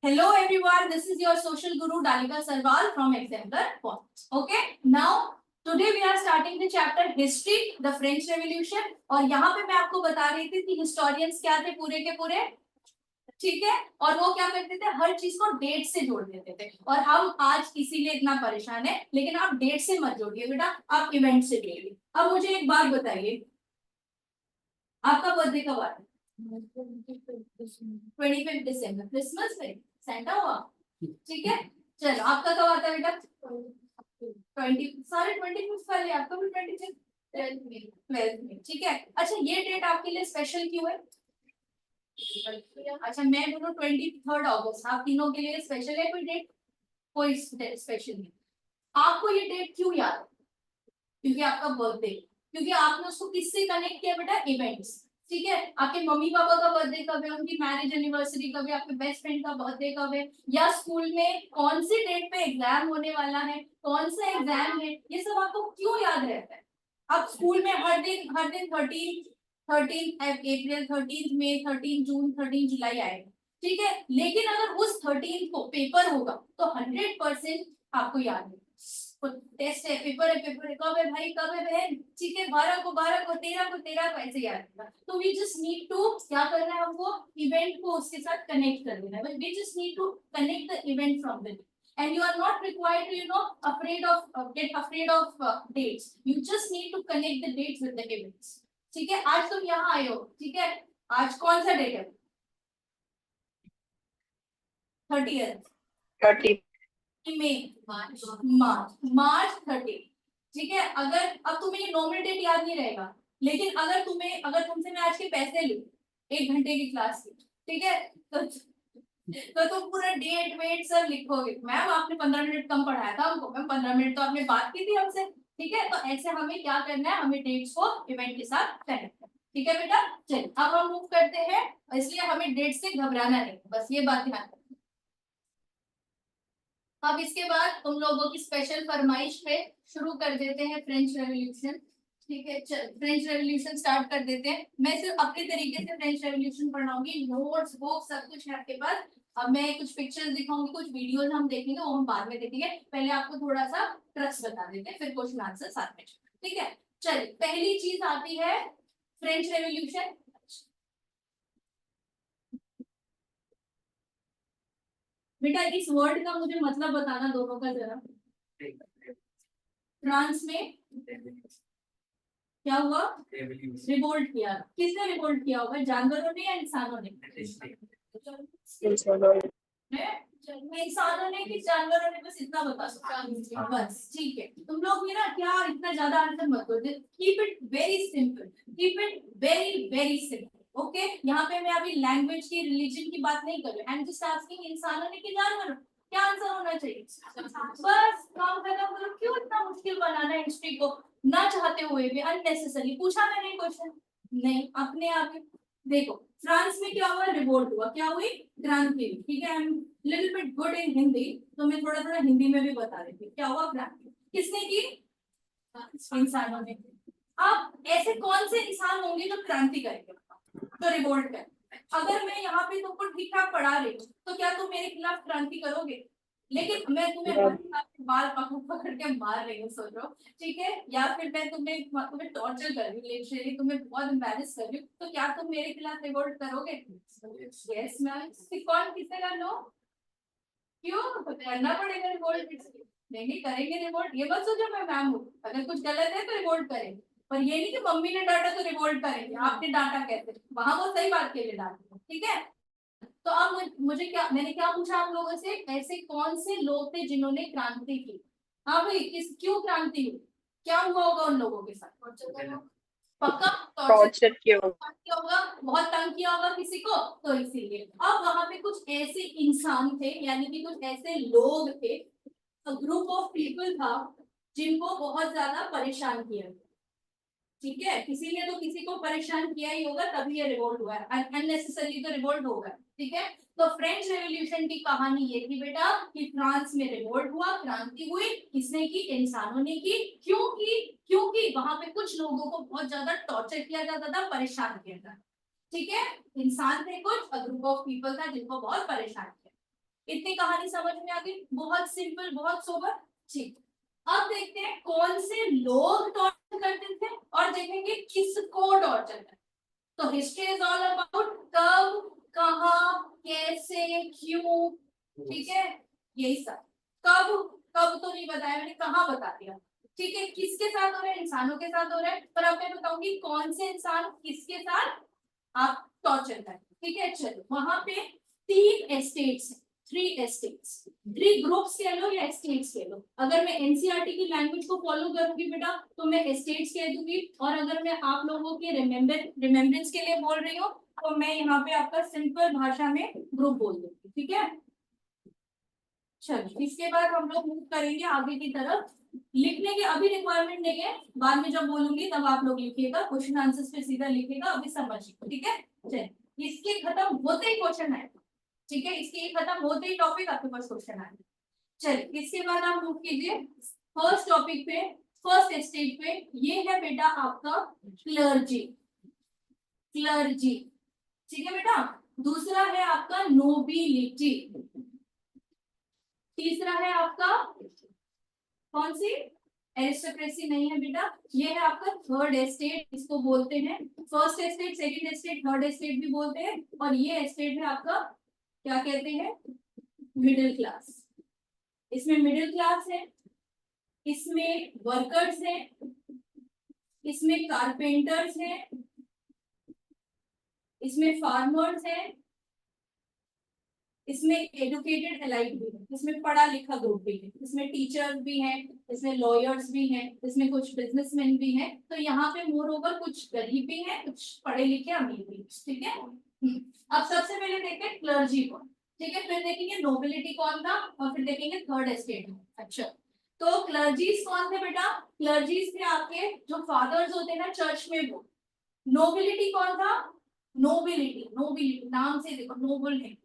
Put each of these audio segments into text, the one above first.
Hello everyone, this is your social guru Dalika Sarwal from Exemplar Point. Okay, now today we are starting the chapter History, the French Revolution. और यहाँ पे मैं आपको बता रही थी कि historians क्या थे पूरे के पूरे, ठीक है, और वो क्या करते थे, हर चीज को डेट से जोड़ देते थे। और हम आज इसीलिए इतना परेशान है, लेकिन आप डेट से मत जोड़िए बेटा, आप इवेंट से जोड़िए। अब मुझे एक बात बताइए, आपका बर्थडे कब आता है? 25 दिसंबर, क्रिसमस में सेंटा हुआ, ठीक है। चलो आपका कब आता है बेटा? 20, सारे 25 वाले, आपका भी 26, 12th में, ठीक है। अच्छा ये डेट आपके लिए स्पेशल क्यों है? अच्छा मैं बोलूं 23 अगस्त, आप तीनों के लिए स्पेशल है कोई डेट? कोई स्पेशल नहीं। आपको ये डेट क्यों याद है? क्योंकि आपका बर्थडे, क्योंकि आपने उसको किससे कनेक्ट किया बेटा? इवेंट्स, ठीक है। आपके मम्मी पापा का बर्थडे कब है, उनकी मैरिज एनिवर्सरी कब है, आपके बेस्ट फ्रेंड का बर्थडे कब है, या स्कूल में कौन सी डेट पे एग्जाम होने वाला है, कौन सा एग्जाम है, ये सब आपको क्यों याद रहता है? अब स्कूल में हर दिन 13 अप्रैल, 13 मई, 13 जून, 13 जुलाई आएगा, ठीक है। लेकिन अगर उस 13 को पेपर होगा तो 100% आपको याद है। टेस्ट है, पेपर है, कब है भाई, कब है बहन, ठीक है। 12 को 13 को ऐसे याद रखना। तो वी जस्ट नीड टू क्या करना है, हमको इवेंट को उसके साथ कनेक्ट कर देना है। We just need to connect the event from the, and you are not required to get afraid of dates. You just need to connect the dates with the events. ठीक है, आज तुम यहाँ आए हो, ठीक है। आज कौन सा डेट है? 30th 30 मई, मार्च 30, ठीक है। अगर अब तुम्हें ये नॉर्मल डेट याद नहीं रहेगा, लेकिन अगर तुमसे मैं आज के पैसे लूं 1 घंटे की क्लास की, ठीक है, तो तुम पूरा डेट वेट सब लिखोगे। मैम आपने 15 मिनट कम पढ़ाया था हमको, मैम 15 मिनट तो आपने बात की थी हमसे, ठीक है। तो ऐसे हमें क्या करना है, हमें डेट्स को इवेंट के साथ कनेक्ट करना, ठीक है बेटा। चलिए अब हम मूव करते हैं, इसलिए हमें डेट से घबराना नहीं, बस ये बात ध्यान रखना। अब इसके बाद तुम लोगों की स्पेशल फरमाइश पे शुरू कर देते हैं फ्रेंच रेवोल्यूशन, ठीक है। फ्रेंच रेवोल्यूशन स्टार्ट कर देते हैं। मैं सिर्फ अपने तरीके से फ्रेंच रेवोल्यूशन पढ़ाऊंगी, नोट्स बुक सब कुछ है आपके पास। अब मैं कुछ पिक्चर्स दिखाऊंगी, कुछ वीडियोस हम देखेंगे, वो हम बाद में देखेंगे। पहले आपको थोड़ा सा ट्रक्स बता देते हैं, फिर क्वेश्चन आंसर साथ में, ठीक है। चलिए पहली चीज आती है फ्रेंच रेवोल्यूशन। बेटा इस वर्ड का मुझे मतलब बताना दोनों का जरा। फ्रांस में क्या हुआ? रिवोल्ट किया। किसने रिवोल्ट किया होगा, जानवरों ने या इंसानों ने? इंसानों ने कि जानवरों ने, बस इतना बता सकता, बस ठीक है। तुम लोग भी ना क्या इतना ज्यादा आंसर मत दो, keep it very simple, keep it very very simple, okay. यहाँ पे मैं अभी लैंग्वेज की, रिलीजन की बात नहीं कर रही, आई एम जस्ट आस्किंग इंसानों ने कि जानवरों, क्या आंसर होना चाहिए? बस काम खत्म करो, क्यों इतना मुश्किल बनाना है हिस्ट्री को, ना चाहते हुए भी अननेसेसरी पूछा मैंने क्वेश्चन, नहीं अपने आप ही। देखो फ्रांस में क्या हुआ, रिवोल्ट हुआ, क्या हुई? क्रांति हुई, ठीक है। I am little bit good in Hindi, तो मैं थोड़ा थोड़ा हिंदी में भी बता देती हूँ। क्या हुआ? क्रांति किसने की? इंसानों ने। अब ऐसे कौन से इंसान होंगे जो क्रांति करेंगे, तो रिवोल्ट करें। अगर मैं यहाँ पे तुमको ठीक ठाक पढ़ा रही हूँ, तो क्या तुम मेरे खिलाफ क्रांति करोगे? लेकिन मैं तुम्हें बाल पकड़ पकड़ के मार रही हूँ, सोचो, ठीक है। या फिर मैं तुम्हें टॉर्चर कर रही हूँ, लिटरली तुम्हें बहुत एम्बैरेस कर रही हूँ, तो क्या तुम मेरे खिलाफ रिवोल्ट करोगे? Yes ma'am. कौन किसने नो? क्यों? तो करना पड़ेगा रिवोल्ट, नहीं करेंगे रिवोल्ट, ये मत सोचो मैं मैम हूँ, अगर कुछ गलत है तो रिवोल्ट करेंगे। पर ये नहीं कि मम्मी ने डांटा तो रिवोल्ट करेंगे, आपने डांटा कैसे, वहां वो सही बात के लिए डांटे, ठीक है। तो अब मुझे क्या, मैंने क्या पूछा आप लोगों से, ऐसे कौन से लोग थे जिन्होंने क्रांति की? हाँ भाई, क्यों क्रांति हुई, क्या हुआ होगा उन लोगों के साथ? पक्का टॉर्चर किया होगा, बहुत तंग किया होगा किसी को, तो इसीलिए। अब वहां पे कुछ ऐसे इंसान थे, यानी कि कुछ ऐसे लोग थे, ग्रुप ऑफ पीपल था, जिनको बहुत ज्यादा परेशान किया, ठीक है। किसी ने तो किसी को परेशान किया ही होगा, तभी ये रिवोल्ट हुआ है, अननेसेसरी तो रिवोल्ट होगा, ठीक है। तो फ्रेंच रेवोल्यूशन की कहानी ये थी बेटा कि फ्रांस में रिवोल्ट हुआ, क्रांति हुई, किसने की? इंसानों ने की। क्यों की? क्योंकि वहां पे कुछ लोगों को बहुत ज्यादा टॉर्चर किया जाता था, परेशान किया जाता, ठीक है। इंसान थे कुछ, ग्रुप ऑफ पीपल था जिनको बहुत परेशान किया। इतनी कहानी समझ में आ गई, बहुत सिंपल, बहुत सोबर। ठीक, अब देखते हैं कौन से लोग टॉर्चर करते थे और देखेंगे किसको टॉर्चर करते। तो हिस्ट्री इज ऑल अबाउट कब, कहाँ, कैसे, क्यों, ठीक है, यही सब। कब, कब तो नहीं बताया मैंने, कहाँ बता दिया, ठीक है, किसके साथ हो रहा है, इंसानों के साथ हो रहा है, पर अब मैं बताऊंगी कौन से इंसान किसके साथ आप टॉर्चर करें, ठीक है। चलो, वहां पे 3 एस्टेट्स, 3 एस्टेट्स, 3 ग्रुप्स कह लो या एस्टेट्स कह लो। अगर मैं एनसीईआरटी की लैंग्वेज को फॉलो करूंगी बेटा तो मैं एस्टेट्स कह दूंगी, और अगर मैं आप लोगों के रिमेम्बरेंस के लिए बोल रही हूँ तो मैं यहाँ पे आपका सिंपल भाषा में ग्रुप बोल दूंगी, ठीक है। चलो, इसके बाद हम लोग मूव करेंगे आगे की तरफ। लिखने की अभी रिक्वायरमेंट नहीं है, बाद में जब बोलूंगी तब आप लोग लिखिएगा, क्वेश्चन आंसर्स पे सीधा लिखिएगा, अभी समझिए, ठीक है। चलिए, इसके खत्म होते ही क्वेश्चन आएगा, ठीक है, इसके खत्म होते ही टॉपिक आपके पास क्वेश्चन आएगा। चलिए, इसके बाद आप मूव कीजिए फर्स्ट टॉपिक पे, फर्स्ट स्टेज पे। ये है बेटा आपका क्लर्जी, क्लर्जी, ठीक है बेटा। दूसरा है आपका नोबिलिटी, तीसरा है आपका कौन सी, एरिस्टोक्रेसी नहीं है बेटा, ये है आपका थर्ड एस्टेट, इसको बोलते हैं first estate, second estate, third estate भी बोलते हैं। और ये एस्टेट है आपका, क्या कहते हैं, मिडिल क्लास। इसमें मिडिल क्लास है, इसमें वर्कर्स हैं, इसमें कारपेंटर्स हैं, इसमें फार्मर्स हैं, इसमें एजुकेटेड एलाइट भी है, इसमें पढ़ा लिखा ग्रुप भी है, इसमें टीचर्स भी हैं, इसमें लॉयर्स भी हैं, इसमें कुछ बिजनेसमैन भी हैं। तो यहाँ पे मोर ओवर कुछ गरीब भी हैं, कुछ पढ़े लिखे अमीर भी, ठीक है। अब सबसे पहले देखते हैं क्लर्जी को, ठीक है, फिर देखेंगे नोबिलिटी कौन था, और फिर देखेंगे थर्ड एस्टेट। अच्छा, तो क्लर्जीज कौन थे बेटा, क्लर्जीज थे आपके जो फादर्स होते हैं ना चर्च में, वो। नोबिलिटी कौन था, नोबिलिटी, नोबिलिटी नाम से देखो, नोबल है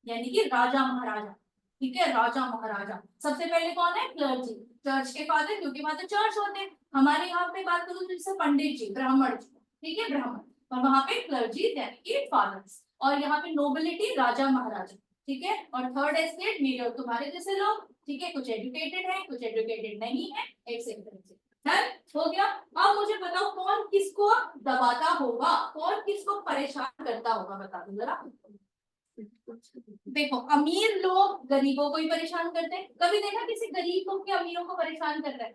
यानी कि राजा महाराजा, ठीक है, राजा महाराजा। सबसे पहले कौन है, क्लर्जी, चर्च के फादर, क्योंकि वहां तो चर्च होते हैं। हमारे यहाँ पे बात करूँ तो जैसे पंडित जी, ब्राह्मण जी, ठीक है, ब्राह्मण, और वहां पे क्लर्जी यानी कि फादर्स। और यहाँ पे नोबिलिटी राजा महाराजा, ठीक है। और थर्ड एस्टेट मेरे और तुम्हारे जैसे लोग, ठीक है, कुछ एजुकेटेड है, कुछ एजुकेटेड नहीं है, एक से डन हो गया। अब मुझे बताओ कौन किसको दबाता होगा, कौन किसको परेशान करता होगा, बता दो जरा। देखो, अमीर लोग गरीबों को ही परेशान करते हैं, कभी देखा किसी गरीब को कि अमीरों को परेशान कर रहा है,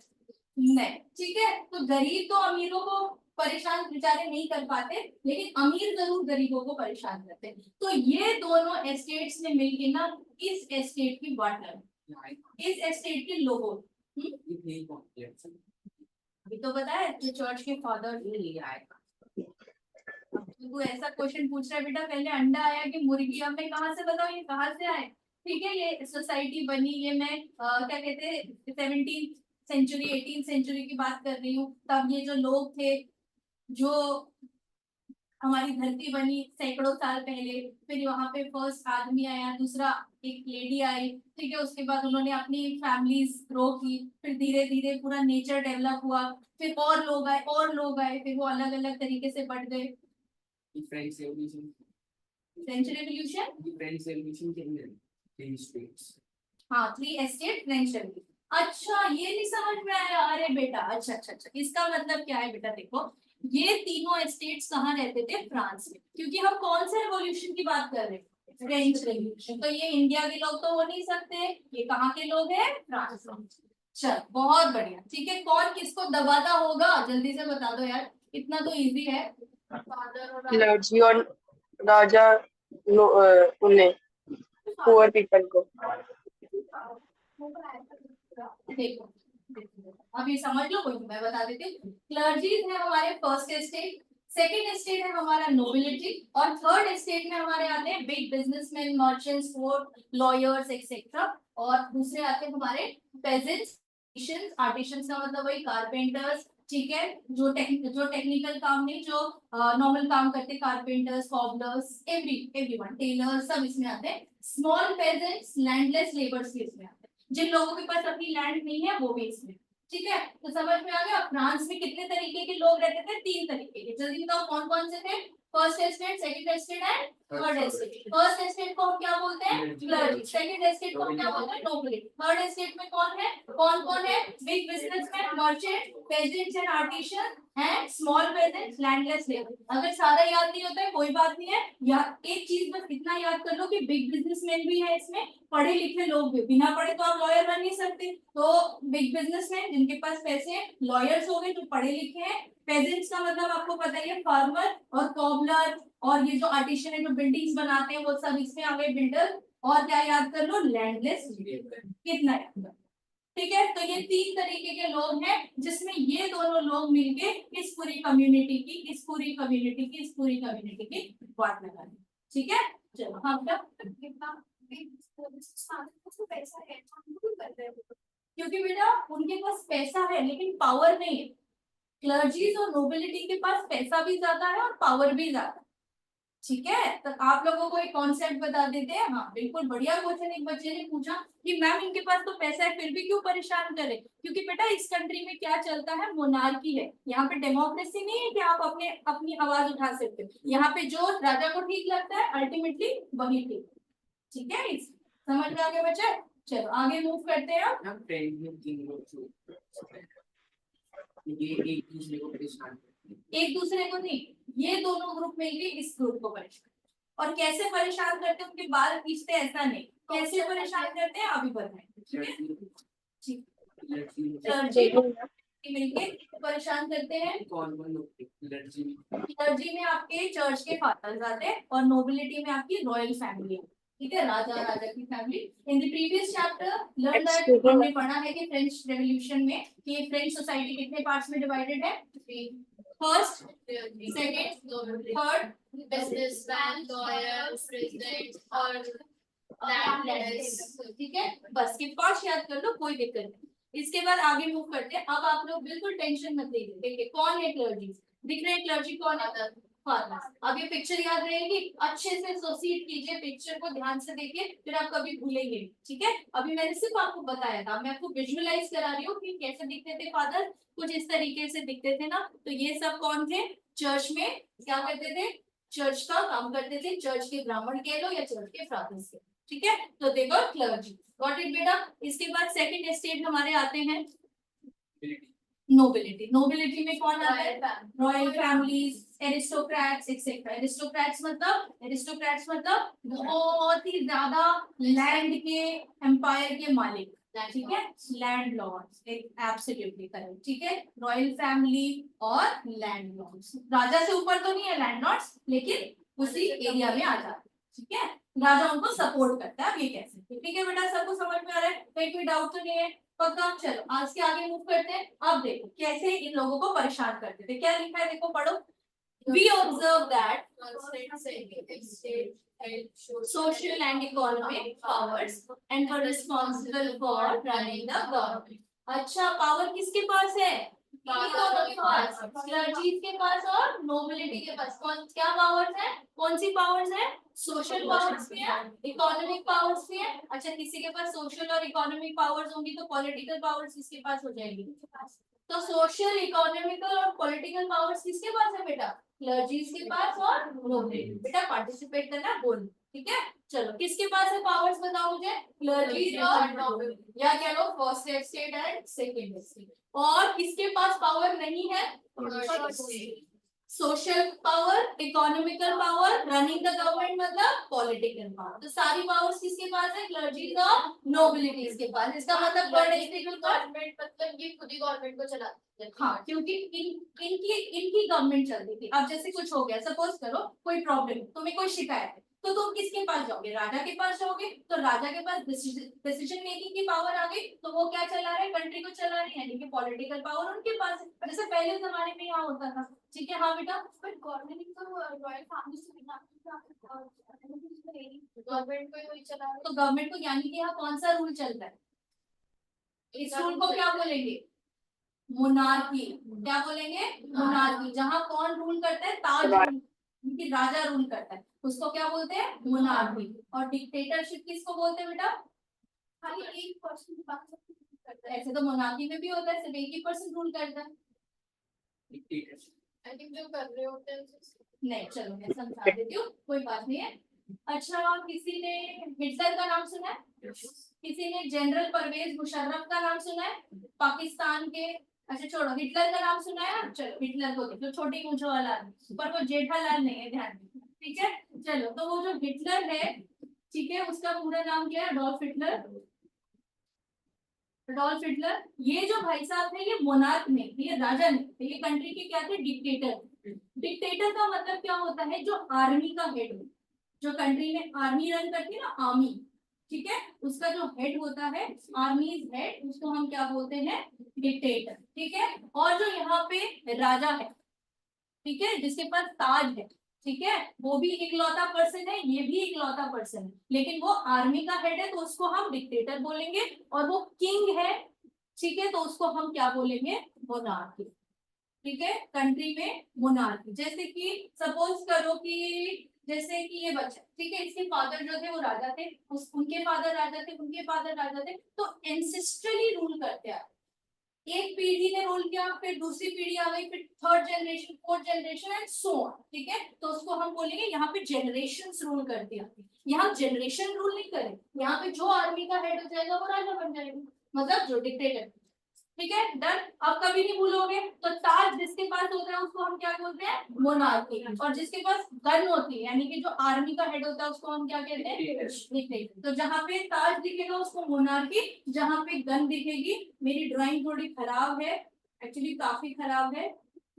नहीं, ठीक है। तो गरीब तो अमीरों को परेशान बेचारे नहीं कर पाते, लेकिन अमीर जरूर गरीबों को परेशान करते हैं। तो ये दोनों एस्टेट्स ने मिलकर ना इस एस्टेट की वाट लगाई, इस एस्टेट के लोगों। अभी तो बताया कि चर्च के फादर ले आएगा। तू ऐसा क्वेश्चन पूछ रहा है बेटा, पहले अंडा आया कि मुर्गी, अब मैं कहाँ से बताऊँ ये कहाँ से आए, ठीक है। ये सोसाइटी बनी, ये मैं क्या कहते हैं 17th सेंचुरी 18th सेंचुरी की बात कर रही हूँ। तब ये जो लोग थे, जो हमारी धरती बनी सैकड़ों साल पहले, फिर वहां पे फर्स्ट आदमी आया, दूसरा एक लेडी आई, ठीक है, उसके बाद उन्होंने अपनी फैमिलीज ग्रो की, फिर धीरे धीरे पूरा नेचर डेवलप हुआ, फिर और लोग आए, और लोग आए, फिर वो अलग अलग तरीके से बढ़ गए। French revolution, French revolution, French revolution के अंदर 3 स्टेट्स। हाँ, 3 एस्टेट फ्रेंच रेवोल्यूशन। अच्छा, ये नहीं समझ में आया, अरे बेटा, अच्छा अच्छा अच्छा, इसका मतलब क्या है बेटा, देखो ये तीनों एस्टेट्स कहाँ रहते थे, फ्रांस में, क्योंकि हम कौन से रेवोल्यूशन की बात कर रहे हैं, फ्रेंच रेवोल्यूशन। तो ये इंडिया के लोग तो हो नहीं सकते, ये कहाँ के लोग हैं, फ्रांस। चल, बहुत बढ़िया, ठीक है। कौन किसको दबाता होगा जल्दी से बता दो यार, इतना तो इजी है। फादर और क्लर्जी और राजा उन्हें पुअर पीपल को। देखो, अब ये समझ लो, कोई मैं बता देती हूँ। क्लर्जीज है हमारे फर्स्ट एस्टेट, सेकंड एस्टेट है हमारा नोबिलिटी, और थर्ड एस्टेट में हमारे आते हैं big businessman, merchants, lawyers etcetera. और दूसरे आते हैं हमारे पेजेंट्स, आर्टिशियंस का मतलब वही कारपेंटर्स, ठीक है, जो टेक्निकल काम नहीं, जो नॉर्मल काम करते, कारपेंटर्स, कॉबलर्स, एवरीवन, टेलर, सब इसमें आते हैं। स्मॉल पेजेंट्स, लैंडलेस लेबर्स भी इसमें आते हैं, जिन लोगों के पास अपनी लैंड नहीं है वो भी इसमें, ठीक है। तो समझ में आ गया। फ्रांस में कितने तरीके के लोग रहते थे, 3 तरीके के, जल्दी बताओ कौन कौन से थे। First estate, second estate and third estate. First estate को हम क्या बोलते हैं? क्लर्जी। सेकंड एस्टेट को हम क्या बोलते हैं? नोबिलिटी। थर्ड एस्टेट में कौन है? कौन है? Big businessman, merchant, pageants and artisan and small pageants, landless labour. अगर सारा याद नहीं होता है कोई बात नहीं है, या एक चीज बस इतना याद कर लो कि बिग बिजनेसमैन भी है इसमें, पढ़े लिखे लोग भी। बिना पढ़े तो आप लॉयर बन नहीं सकते। तो बिग बिजनेसमैन जिनके पास पैसे हैं, लॉयर्स हो गए जो पढ़े लिखे हैं, पेजेंट्स का मतलब आपको पता ही है फार्मर और कॉबलर, और ये जो आर्टिशन है जो बिल्डिंग्स बनाते हैं वो सब इसमें आ गए, बिल्डर। और क्या याद कर लो? Landless labour. कितना याद कर, ठीक है। तो ये तीन तरीके के लोग हैं जिसमें ये दोनों लोग मिलके इस पूरी कम्युनिटी की बात लगा रहे हैं। ठीक है, चलो हम पैसा है क्योंकि बेटा उनके पास पैसा है लेकिन पावर नहीं है। क्लर्जीज और नोबिलिटी के पास पैसा भी ज्यादा है और पावर भी ज्यादा है। ठीक है, तो आप लोगों को एक कॉन्सेप्ट बता देते हैं। हाँ बिल्कुल बढ़िया क्वेश्चन एक बच्चे ने पूछा कि मैम इनके पास तो पैसा है फिर भी क्यों परेशान करें? क्योंकि बेटा इस कंट्री में क्या चलता है? मोनार्की है। यहाँ पे डेमोक्रेसी नहीं है कि आप अपनी आवाज उठा सकते हो। यहाँ पे जो राजा को ठीक लगता है अल्टीमेटली वही ठीक है। समझ में आ गया बच्चे? चलो आगे मूव करते हैं। हम ट्रेन में तीन लोग ये एक दूसरे को परेशान करते हैं। एक दूसरे को नहीं, ये दोनों ग्रुप मिलके इस ग्रुप को परेशान। और कैसे परेशान करते हैं? उनके बाल खींचते ऐसा नहीं, कैसे परेशान करते हैं अभी बताएंगे। ठीक है, क्लर्जी मिलके परेशान करते हैं। कौन लोग? क्लर्जी में आपके चर्च के फादर्स आते हैं और नोबिलिटी में आपकी रॉयल फैमिली। ठीक है, राजा की family. In the previous chapter learn that हमने पढ़ा है कि फ्रेंच रेवोल्यूशन में कि फ्रेंच सोसाइटी कितने पार्ट्स में डिवाइडेड है? First, second, third, businessman, lawyer, president और लैंडलेस। ठीक है, बस ये पांच याद कर लो, कोई दिक्कत नहीं। इसके बाद आगे मूव करते हैं। अब आप लोग बिल्कुल टेंशन मत लीजिए। देखिए कौन है क्लर्जी? दिख रहे हैं क्लर्जी कौन है? फादर। अब ये पिक्चर याद रहेगी, अच्छे से एसोसिएट कीजिए, पिक्चर को ध्यान से देखिए, फिर आप कभी भूलेंगे नहीं। ठीक है, अभी मैंने सिर्फ आपको बताया था, मैं आपको विजुअलाइज करा रही हूँ कि कैसे दिखते थे फादर। कुछ इस तरीके से दिखते थे ना। तो ये सब कौन थे? चर्च में क्या करते थे? चर्च का काम करते थे। चर्च के ब्राह्मण कह लो या चर्च के फादर्स कह लो। ठीक है, तो देखो क्लर्जी गॉट इट बेटा। इसके बाद सेकंड स्टेट हमारे आते हैं नोबिलिटी। नोबिलिटी में कौन आता है? Royal families, aristocrats etcetera. Aristocrats मतलब बहुत ही ज्यादा लैंड के, एम्पायर के मालिक। ठीक है, लैंड लॉर्ड्स, एब्सोल्युटली करेक्ट। ठीक है, रॉयल फैमिली और लैंड लॉर्ड्स। राजा से ऊपर तो नहीं है लैंड लॉर्ड्स, लेकिन उसी एरिया में आ जाते हैं। ठीक है, राजा उनको सपोर्ट करता है। अब ये कैसे? ठीक है बेटा, सबको समझ में आ रहा है? कहीं कोई डाउट तो नहीं है? पक्का? चलो आज के आगे मूव करते हैं। अब देखो कैसे इन लोगों को परेशान करते थे। क्या लिखा है देखो, पढ़ो। We observe that social and economic powers and were responsible for running the government. अच्छा, पावर किसके पास है? क्लर्जीज के पास और नोबिलिटी के पास। कौन क्या पावर्स है? कौन सी पावर्स है? सोशल पावर्स भी है, इकोनॉमिक पावर्स भी है। अच्छा, किसी के पास सोशल और इकोनॉमिक पावर्स होंगी तो पॉलिटिकल पावर्स किसके पास हो जाएगी? तो सोशल, इकोनॉमिकल और पॉलिटिकल पावर्स किसके पास है बेटा? क्लर्जीज के पास और नोबिलिटी। बेटा पार्टिसिपेट करना, बोल। ठीक है, चलो किसके पास है पावर्स बताओ मुझे? क्लर्जीज और नोबिलिटी, या कह लो first estate and second estate. और किसके पास पावर नहीं है? Social power, economical power, running the government मतलब पॉलिटिकल पावर। तो सारी पावर्स किसके पास है? क्लर्जीज और नोबिलिटीज के पास। इसका मतलब गवर्नमेंट मतलब ये खुद ही गवर्नमेंट को चलाते हैं। हाँ, क्योंकि इनकी गवर्नमेंट चलती थी। अब जैसे कुछ हो गया, सपोज करो कोई प्रॉब्लम, तुम्हें कोई शिकायत है, तो तुम किसके पास जाओगे? राजा के पास जाओगे। तो राजा के पास डिसीजन मेकिंग की पावर आ गई, तो वो क्या चला रहे हैं? कंट्री को चला रहे हैं, यानी कि पॉलिटिकल पावर उनके पास है, जैसे पहले जमाने में यहाँ होता था। ठीक है, हाँ बेटा। गवर्नमेंट तो रॉयल फैमिली से बिना गवर्नमेंट को ही चला। तो गवर्नमेंट को यानी कि यहाँ कौन सा रूल चलता है? इस रूल को क्या बोलेंगे? मोनार्की। क्या बोलेंगे? मोनार्की। जहाँ कौन रूल करता है? ताज रूल, क्योंकि राजा रूल करता है, उसको क्या बोलते हैं? मोनार्की। और डिक्टेटरशिप किसको बोलते हैं बेटा? खाली एक पर्सन। ऐसे तो मोनार्की में भी होता है, सिर्फ एक ही पर्सन रूल करता है। डिक्टेटरशिप। आई थिंक जो कर रहे होते हैं नहीं, चलो मैं समझा देती हूँ, कोई बात नहीं है। अच्छा, किसी ने हिटलर का नाम सुना है? किसी ने जनरल परवेज मुशर्रफ का नाम सुना है? पाकिस्तान के। अच्छा छोड़ो, हिटलर का नाम सुना है? चलो हिटलर को देखो, छोटी मूंछों वाला आदमी, पर वो जेठालाल नहीं है, ध्यान दें, ठीक है। चलो, तो वो जो हिटलर है, ठीक है, उसका पूरा नाम क्या है? Adolf Hitler. अडोल्फ हिटलर, ये जो भाई साहब है, ये मोनार्क नहीं, ये राजा नहीं थे, ये कंट्री के क्या थे? डिक्टेटर। डिक्टेटर का मतलब क्या होता है? जो आर्मी का हेड हो, जो कंट्री में आर्मी रन करती है ना, आर्मी, ठीक है, उसका जो हेड होता है, आर्मीज हेड, उसको हम क्या बोलते हैं? डिक्टेटर, ठीक है। और जो यहाँ पे राजा है, ठीक है, जिसके पास ताज है, ठीक है, वो भी इकलौता पर्सन है, ये भी इकलौता पर्सन है, लेकिन वो आर्मी का हेड है, तो उसको हम डिक्टेटर बोलेंगे। और वो किंग है, ठीक है, तो उसको हम क्या बोलेंगे? मोनार्की, ठीक है, कंट्री में मोनार्की। जैसे कि सपोज करो कि जैसे कि ये बच्चा, ठीक है, इसके फादर जो थे वो राजा थे, उनके फादर राजा थे, उनके फादर राजा थे, तो एंसेस्ट्रली रूल करते हैं। एक पीढ़ी ने रूल किया, फिर दूसरी पीढ़ी आ गई, फिर third generation, fourth generation and so on, ठीक है, तो उसको हम बोलेंगे यहाँ पे जनरेशंस रूल करती है। यहाँ जनरेशन रूल नहीं करे, यहाँ पे जो आर्मी का हेड हो जाएगा वो राजा बन जाएगा, मतलब जो डिक्टेटर, ठीक है, डन। अब कभी नहीं भूलोगे, तो ताज जिसके पास होता है उसको हम क्या बोलते हैं? मोनार्की। और जिसके पास गन होती है, यानी कि जो आर्मी का हेड होता है, उसको हम क्या कहते हैं? डिक्टेटर। तो जहाँ पे ताज दिखेगा उसको मोनार्की, जहाँ पे गन दिखेगी, मेरी ड्राइंग थोड़ी खराब है, एक्चुअली काफी खराब है,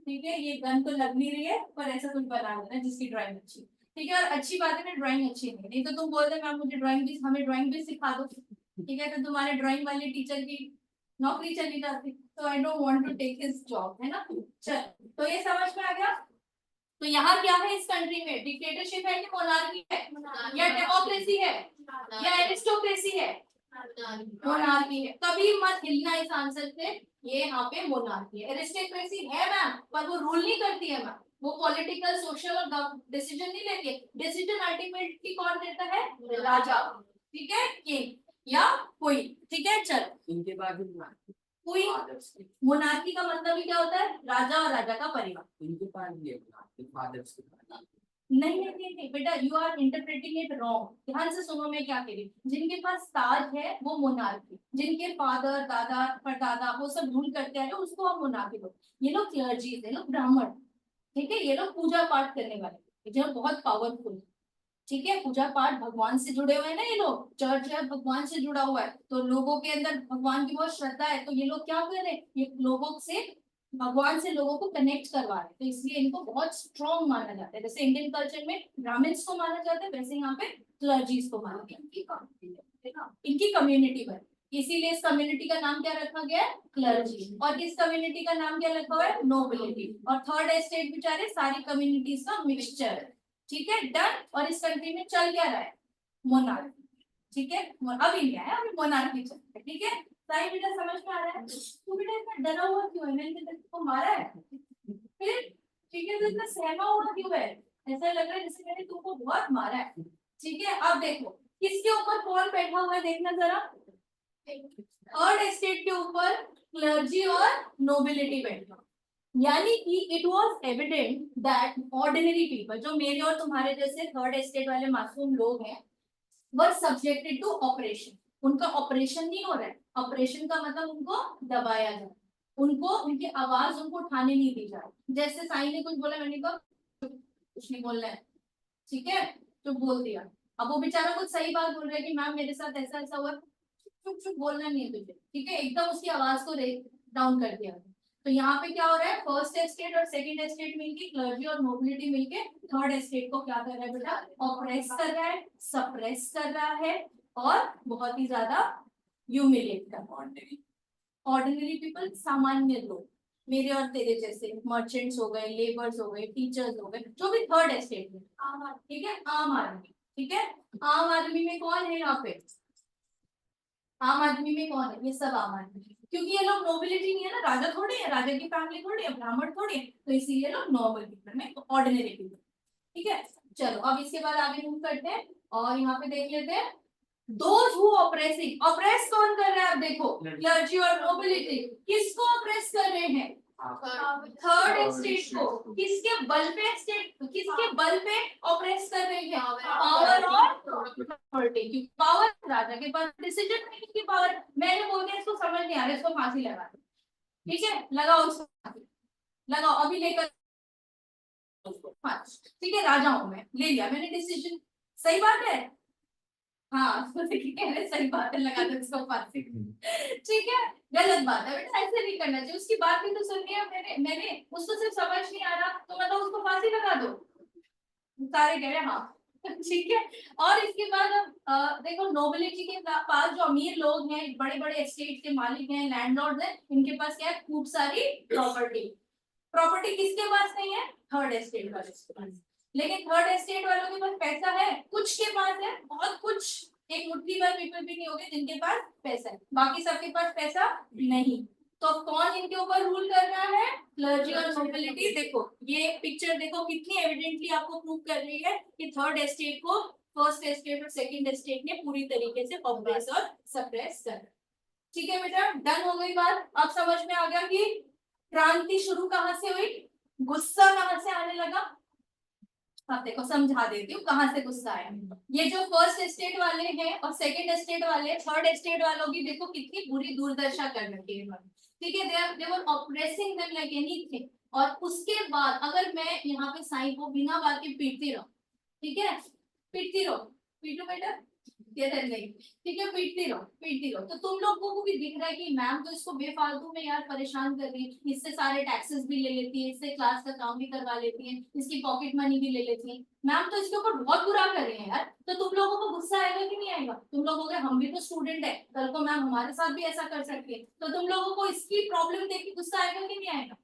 ठीक है, ये गन तो लग नहीं रही है, पर ऐसा कुछ बना देना जिसकी ड्राइंग अच्छी, ठीक है। और अच्छी बात है ना, ड्राइंग अच्छी नहीं तो तुम बोलते मैम मुझे ड्राइंग भी, हमें ड्राइंग भी सिखा दो, ठीक है, तो तुम्हारे ड्राइंग वाले टीचर की नौकरी चली जाती, तो I don't want to take his job, है ना। चल, तो ये समझ में आ गया। तो यहाँ क्या है इस कंट्री में? डिक्टेटरशिप है कि मोनार्की है, या डेमोक्रेसी है, या एरिस्टोक्रेसी है? मोनार्की है। कभी मत हिलना इस आंसर से, ये यहाँ पे मोनार्की है। एरिस्टोक्रेसी है मैम, पर वो रूल नहीं करती है मैम, वो पॉलिटिकल, सोशल और डिसीजन नहीं लेती है। डिसीजन अल्टीमेटली कौन देता है? राजा, ठीक है, किंग या कोई, ठीक है। चलो, इनके बाद कोई, मोनार्की का मतलब ही क्या होता है? राजा और राजा का परिवार। इनके पास भी है फादर्स के पास। नहीं बेटा, you are interpreting it wrong. ध्यान से सुनो मैं क्या कह रही हूँ। जिनके पास ताज है वो मोनार्की, जिनके फादर, दादा, परदादा वो सब रूल करते हैं, उसको हम मोनार्की बोलते हैं। ये लोग क्लर्जी, ये लोग ब्राह्मण, ठीक है, ये लोग पूजा पाठ करने वाले, जो बहुत पावरफुल, ठीक है, पूजा पाठ, भगवान से जुड़े हुए हैं ना ये लोग, चर्च है भगवान से जुड़ा हुआ है, तो लोगों के अंदर भगवान की बहुत श्रद्धा है, तो ये लोग क्या कर रहे हैं? ये लोगों से, भगवान से लोगों को कनेक्ट करवा रहे हैं, तो इसलिए इनको बहुत स्ट्रॉन्ग माना जाता है। जैसे इंडियन कल्चर में ब्राह्मण्स को माना जाता है, वैसे यहाँ पे क्लर्जीज को माना जाता है, इनकी कम्युनिटी पर, इसीलिए इस कम्युनिटी का नाम क्या रखा गया है? क्लर्जी। और इस कम्युनिटी का नाम क्या रखा हुआ है? नोबिलिटी। और थर्ड एस्टेट बेचारे सारी कम्युनिटीज का मिक्सचर है, ठीक है, डन। और इस कंट्री में चल क्या रहा है? मोनार्की, ठीक है, अब इंडिया है, अभी मोनार्की चल रहा है, ठीक है। सारी बेटा समझ में आ रहा है? तू बेटा इतना डरा हुआ क्यों है? मैंने तुमको मारा है फिर, ठीक है, तो इतना सहमा हुआ क्यों है? ऐसा लग रहा है जैसे मैंने तुमको बहुत मारा है, ठीक है। अब देखो किसके ऊपर कौन बैठा हुआ है, देखना जरा। थर्ड एस्टेट के ऊपर क्लर्जी और नोबिलिटी बैठा, यानी कि it was evident that ordinary people, जो मेरे और तुम्हारे जैसे थर्ड एस्टेट वाले मासूम लोग हैं, वर सब्जेक्टेड टू ऑपरेशन। उनका ऑपरेशन नहीं हो रहा है, ऑपरेशन का मतलब उनको दबाया जा रहा है, उनको उनकी आवाज उनको उठाने नहीं दी जा रही। जैसे साई ने कुछ बोला, मैंने कहा कुछ नहीं बोलना है, ठीक है, तो बोल दिया। अब वो बेचारा कुछ सही बात बोल रहा है कि मैम मेरे साथ ऐसा ऐसा हुआ, चुप चुप बोलना नहीं है तुझे, ठीक है, एकदम उसकी आवाज को डाउन कर दिया। तो यहाँ पे क्या हो रहा है? फर्स्ट एस्टेट और सेकंड एस्टेट मिलके, क्लर्जी और नोबिलिटी मिलके थर्ड एस्टेट को क्या कर रहा है बेटा? ऑप्रेस कर रहा है, सप्रेस कर रहा है, और बहुत ही ज्यादा ह्यूमिलेट कर रहा है। ऑर्डिनरी पीपल, सामान्य लोग, मेरे और तेरे जैसे, मर्चेंट्स हो गए, लेबर्स हो गए, टीचर्स हो गए, जो भी थर्ड एस्टेट में, ठीक है, आम आदमी, ठीक है। आम आदमी में कौन है यहाँ पे? आम आदमी में कौन है? ये सब आम आदमी, क्योंकि ये लोग नोबिलिटी नहीं है ना, राजा थोड़े है, राजा की फैमिली थोड़ी है, ब्राह्मण थोड़े है, तो इसीलिए लोग नॉर्मल पीपल में, ऑर्डिनरी पीपल, ठीक है। चलो अब इसके बाद आगे मूव करते हैं, और यहाँ पे देख लेते हैं दोज हु ऑपरेसिंग। ऑपरेस कौन कर रहा है? अब देखो, क्लर्जी और नोबिलिटी किसको ऑपरेस कर रहे हैं? थर्ड स्टेट को किसके बल पे ऑपरेट कर रही है? पावर और प्रॉपर्टी की पावर। राजा के पास डिसीजन मेकिंग की पावर। मैंने बोल दिया इसको समझ नहीं आ रहा, इसको फांसी लगा दो। ठीक है, लगाओ उसको फांसी, लगाओ अभी लेकर फांसी। ठीक है, राजा हूं मैं, ले लिया मैंने डिसीजन। सही बात है? हाँ तो देखिए सही बात है, लगा दो इसको फांसी। ठीक है, गलत बात है बेटा, ऐसे नहीं करना चाहिए। उसकी बात भी तो सुननी है। मैंने उसको सिर्फ समझ नहीं आ रहा तो मतलब उसको फांसी लगा दो। सारे कह रहे हैं हाँ। ठीक है, और इसके बाद अब देखो नोबिलिटी के पास जो अमीर लोग हैं, बड़े बड़े एस्टेट के मालिक हैं, लैंडलॉर्ड हैं, इनके पास क्या है? खूब सारी प्रॉपर्टी। प्रॉपर्टी किसके पास नहीं है? थर्ड एस्टेट वाले के पास। लेकिन थर्ड एस्टेट वालों के पास पैसा है, कुछ के पास है, बहुत कुछ, एक मुट्ठी भर पीपल भी नहीं होंगे जिनके पास पैसा है, बाकी सबके पास पैसा नहीं। तो कौन इनके ऊपर रूल कर रहा है? क्लर्जी और नोबिलिटी। देखो ये पिक्चर देखो कितनी एविडेंटली आपको प्रूव कर रही है कि थर्ड एस्टेट को फर्स्ट एस्टेट और सेकंड एस्टेट ने पूरी तरीके से ऑप्रेस और सप्रेस कर। ठीक है बेटा, डन हो गई बात। अब समझ में आ गया कि क्रांति शुरू कहां से हुई, गुस्सा कहां से आने लगा। अब देखो समझा देती हूँ कहां से गुस्सा आया। ये जो फर्स्ट एस्टेट वाले हैं और सेकंड एस्टेट वाले, थर्ड एस्टेट वालों की देखो कितनी बुरी दुर्दशा कर रखी है। ठीक है, दे वर ऑपरेसिंग देम लाइक एनीथिंग। और उसके बाद अगर मैं यहाँ पे साईं को बिना बात के पीटती रहूं, ठीक है, पीटती रहो, पीटो बेटा, नहीं, ठीक है, पीटती रहो। तो तुम लोगों को भी दिख रहा है कि मैम तो इसको बेफालतू में यार परेशान कर रही है, इससे सारे टैक्सेस भी ले लेती है, इससे क्लास का काम भी करवा लेती है, इसकी पॉकेट मनी भी ले लेती है। मैम तो इसके ऊपर बहुत बुरा कर रहे हैं यार। तो तुम लोगों को गुस्सा आएगा कि नहीं आएगा? तुम लोग हो गए हम भी तो स्टूडेंट है, कल को मैम हमारे साथ भी ऐसा कर सकती है, तो तुम लोगों को इसकी प्रॉब्लम देख के गुस्सा आएगा कि नहीं आएगा?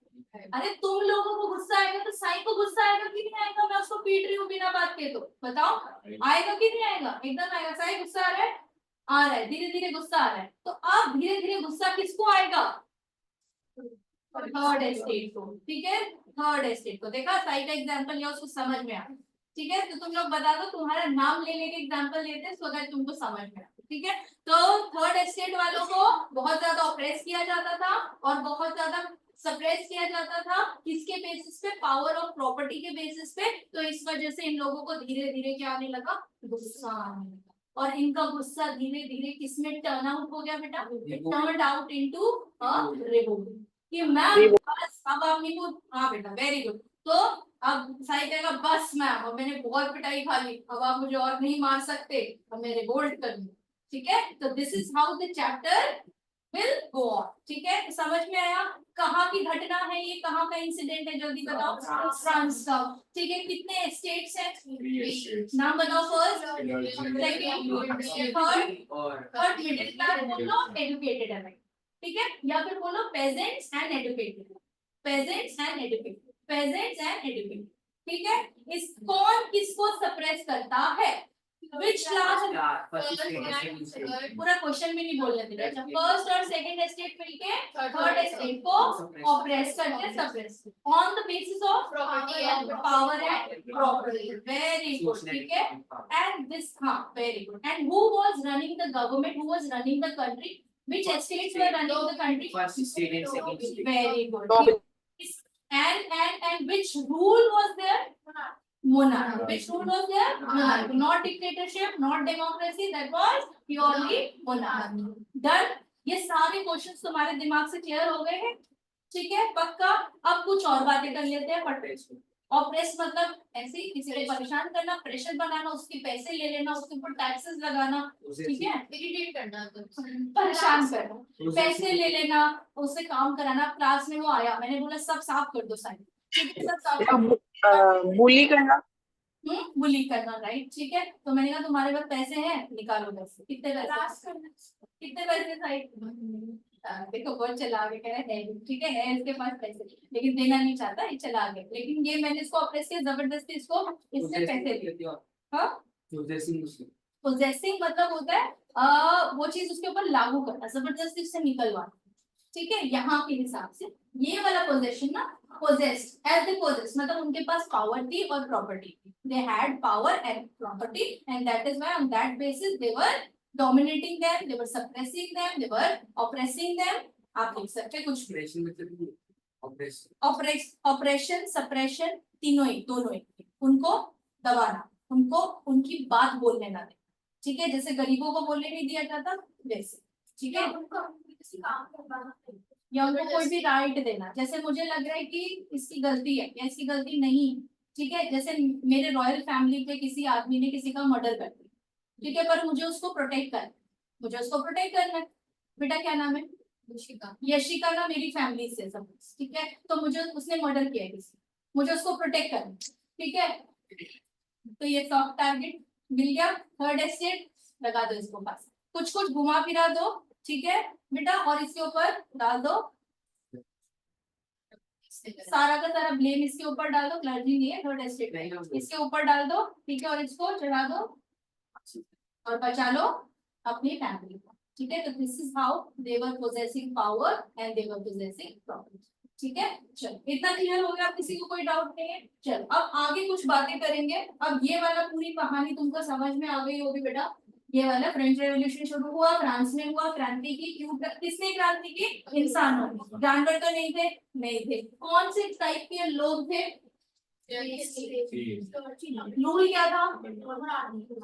अरे तुम लोगों को गुस्सा आएगा तो साईं को गुस्सा आएगा कि नहीं आएगा? मैं उसको पीट रही हूँ बिना बात के, तो बताओ आएगा कि नहीं आएगा? एकदम आएगा। साईं गुस्सा आ रहा है, आ रहा है, धीरे धीरे गुस्सा आ रहा है। तो अब धीरे धीरे गुस्सा किसको आएगा? थर्ड एस्टेट को। ठीक है, थर्ड एस्टेट को। देखा साईं का एग्जांपल लिया, उसको समझ में आ। ठीक है, तो तुम लोग बता दो, तुम्हारा नाम ले लेके एग्जांपल लेते हैं, सो अगर तुमको समझ में आ। ठीक है, तो थर्ड एस्टेट वालों को बहुत ज्यादा ऑप्रेस किया जाता था और बहुत ज्यादा सप्रेस किया जाता था। किसके बेसिस पे? पावर ऑफ प्रॉपर्टी के बेसिस पे। तो इस वजह से इन लोगों को धीरे धीरे क्या आने लगा? गुस्सा आने लगा। और इनका गुस्सा धीरे धीरे किसमें टर्न आउट हो गया बेटा? Turn out into a revolt. कि मैम बस अब आप नहीं बोल। हाँ बेटा, वेरी गुड। तो अब साईं कहेगा बस मैम, अब मैंने बहुत पिटाई खा ली, अब आप मुझे और नहीं मार सकते, अब मैं रिवोल्ट कर लूं। ठीक है, तो this is how the chapter will go on. ठीक है, समझ में आया? कहाँ की घटना है ये, कहाँ का इंसिडेंट है, जल्दी बताओ। फ्रांस का। ठीक है, कितने स्टेट्स हैं? नाम बताओ। First, second, third middle class बोलो, एजुकेटेड है। ठीक है, या फिर बोलो pageants and educated, pageants and educated, pageants and educated. ठीक है, इस कौन किसको सप्रेस करता है? Which class? पूरा क्वेश्चन भी नहीं बोलने देना। अच्छा, फर्स्ट और सेकंड एस्टेट मिलके थर्ड एस्टेट को ऑपरेस करके suppress on the basis of Property and power and property. Very good. ठीक है, एंड दिस, हाँ very good. And who was running the government, who was running the country, which estates were running the country? First state and second state. Very good. And which rule was there? Monarch. Which rule was there? Monarch. Not dictatorship, not democracy. That was purely monarch. Done. ये सारे questions तुम्हारे दिमाग से clear हो गए हैं? ठीक है, पक्का। अब कुछ और बातें कर लेते हैं। फट ऑपरेस मतलब ऐसे ही किसी को परेशान करना, प्रेशर बनाना, उसके पैसे ले लेना, उसके ऊपर टैक्सेस लगाना। ठीक है, इरिटेट करना, परेशान करना, पैसे ले लेना, उससे काम कराना। क्लास में वो आया, मैंने बोला सब साफ कर दो साइड। ठीक है, सब साफ। बुली करना, बुली करना, राइट। ठीक है, तो मैंने कहा तुम्हारे पास पैसे हैं, निकालो पैसे। कितने पैसे? कितने पैसे साइड? देखो बहुत चला के कह रहे हैं, ठीक है इसके पास पैसे, लेकिन देना नहीं चाहता, ये चला गया। लेकिन ये मैंने इसको ऑपरेस किया जबरदस्ती, इसको इससे पैसे दिए। हाँ, पोजेसिंग मतलब होता है वो चीज उसके ऊपर लागू करना, जबरदस्ती उससे निकलवाना। ठीक है, यहाँ के हिसाब से ये वाला पोजेशन ना, possessed as they possess मतलब उनके पास पावर थी और प्रॉपर्टी थी। they had power and property and that is why on that basis they were dominating them, they were suppressing them, they were oppressing them। आप देख सकते हैं कुछ ऑपरेशन सप्रेशन तीनों ही दोनों ही, उनको दबाना, उनको उनकी बात बोलने ना देना, ठीक है, जैसे गरीबों को बोलने नहीं दिया जाता वैसे, ठीक है, उनको किसी काम करवाना या उनको कोई भी राइट देना, जैसे मुझे लग रहा है कि इसकी गलती है या इसकी गलती नहीं, ठीक है, जैसे मेरे रॉयल फैमिली के किसी आदमी ने किसी का मर्डर कर दिया, ठीक है, पर मुझे उसको प्रोटेक्ट करना है, मुझे उसको प्रोटेक्ट करना है, बेटा क्या नाम है, यशिका, यशिका ना मेरी फैमिली से सब, ठीक है, तो मुझे उसने मर्डर किया है किसी, मुझे उसको प्रोटेक्ट करना है, ठीक है, तो ये सॉफ्ट टारगेट मिल गया, थर्ड एस्टेट लगा दो इसको पास, कुछ कुछ घुमा फिरा दो, ठीक है बेटा, और इसके ऊपर डाल दो सारा का सारा ब्लेम, इसके ऊपर डाल दो, क्लर्जी नहीं है थर्ड एस्टेट में, इसके ऊपर डाल दो, ठीक है, और इसको चढ़ा दो और बचा लो अपनी फैमिली को, ठीक है, तो this is how they were possessing power and they were possessing property, ठीक है, चलो इतना क्लियर हो गया, अब किसी को कोई डाउट नहीं है, चलो अब आगे कुछ बातें करेंगे, अब ये वाला पूरी कहानी तुमको समझ में आ गई होगी बेटा, ये वाला फ्रेंच रेवोल्यूशन शुरू हुआ, फ्रांस में हुआ, क्रांति की क्यों, किसने क्रांति की, इंसानों ने, जानवर तो नहीं थे, नहीं थे, कौन से टाइप के लोग थे, लूई क्या था,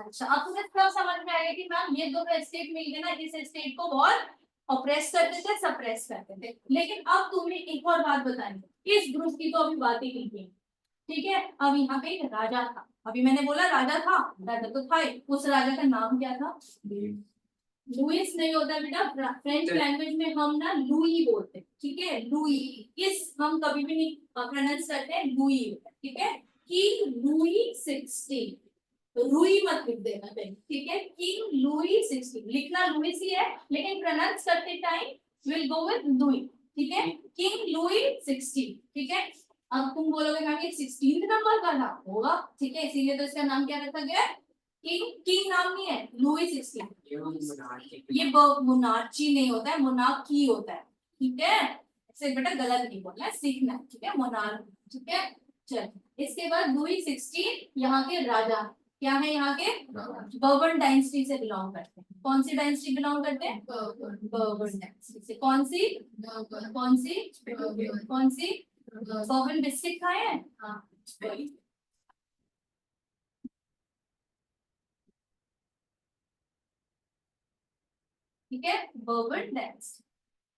अच्छा अब तुम्हें सब समझ में आएगा कि मैम ये दो स्टेट मिल गए ना, इस स्टेट को बहुत ऑप्रेस करते थे, सप्रेस करते थे, लेकिन अब तुम्हें एक और बात बतानी, इस ग्रुप की तो अभी बात ही नहीं की, ठीक है, अब यहाँ पे एक राजा था, अभी मैंने बोला राजा था, राजा तो था ही, उस राजा का नाम क्या था, लुइस नहीं होता बेटा, फ्रेंच लैंग्वेज में हम ना लुई बोलते हैं, ठीक है, लुई, इस हम कभी भी नहीं प्रोनाउंस करते हैं, लुई, ठीक है, किंग लुई 16, रूई मत लिख देना कहीं, ठीक है, किंग लुई 16, लिखना लुइस ही है लेकिन प्रोनाउंस करते time will go with Louis, ठीक है, किंग लुई 16, ठीक है, अब तुम बोलोगे मैम ये 16th नंबर का था, होगा, ठीक है, इसीलिए तो इसका नाम क्या रखा गया, किंग, किंग नाम नहीं है, लुई 16, ये मोनार्ची नहीं होता है, मोनार्की होता है, ठीक है, ऐसे बेटा गलत नहीं बोलना है, सीखना है, ठीक है, मोनार्क, ठीक है, चल इसके बाद लुई 16 यहाँ के राजा, क्या है यहाँ के, बर्बन डायनेस्टी से बिलोंग करते हैं, कौन सी डायनेस्टी बिलोंग करते हैं, बर्बन डायनेस्टी से, कौन सी कौन सी कौन सी, बर्बन बिस्किट खाए हैं, हाँ, ठीक है, बर्बन डायनेस्टी,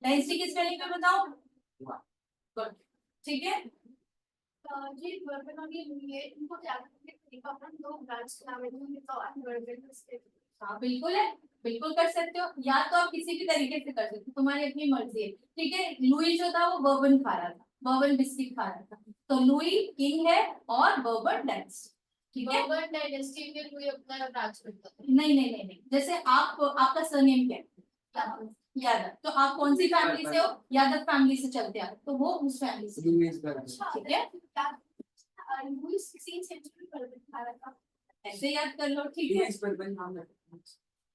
डायनेस्टी की स्पेलिंग में बताओ, गुड, ठीक है, जी बर्बन और ये लुई है, इनको क्या करते हैं, अपन दो ब्रांच के नाम है, लुई तो और बर्बन इसके, हाँ बिल्कुल है, बिल्कुल कर सकते हो, या तो आप किसी भी तरीके से कर सकते हो, तुम्हारी अपनी मर्जी है, ठीक है, लुई जो था वो बर्बन खा रहा था, बर्बन बिस्किट खा रहा था, तो लुई किंग है और बर्बन डायनेस्टी, ठीक है, बर्बन डायनेस्टी में लुई अपना राज करता था, नहीं नहीं नहीं नहीं, जैसे आप आपका सरनेम क्या है, यादव, तो आप कौन सी फैमिली से हो, यादव फैमिली से चलते आ रहे, तो वो उस फैमिली से, ठीक है, लुई 16 सेंचुरी बर्बन खा रहा था, ऐसे याद कर लो, ठीक है,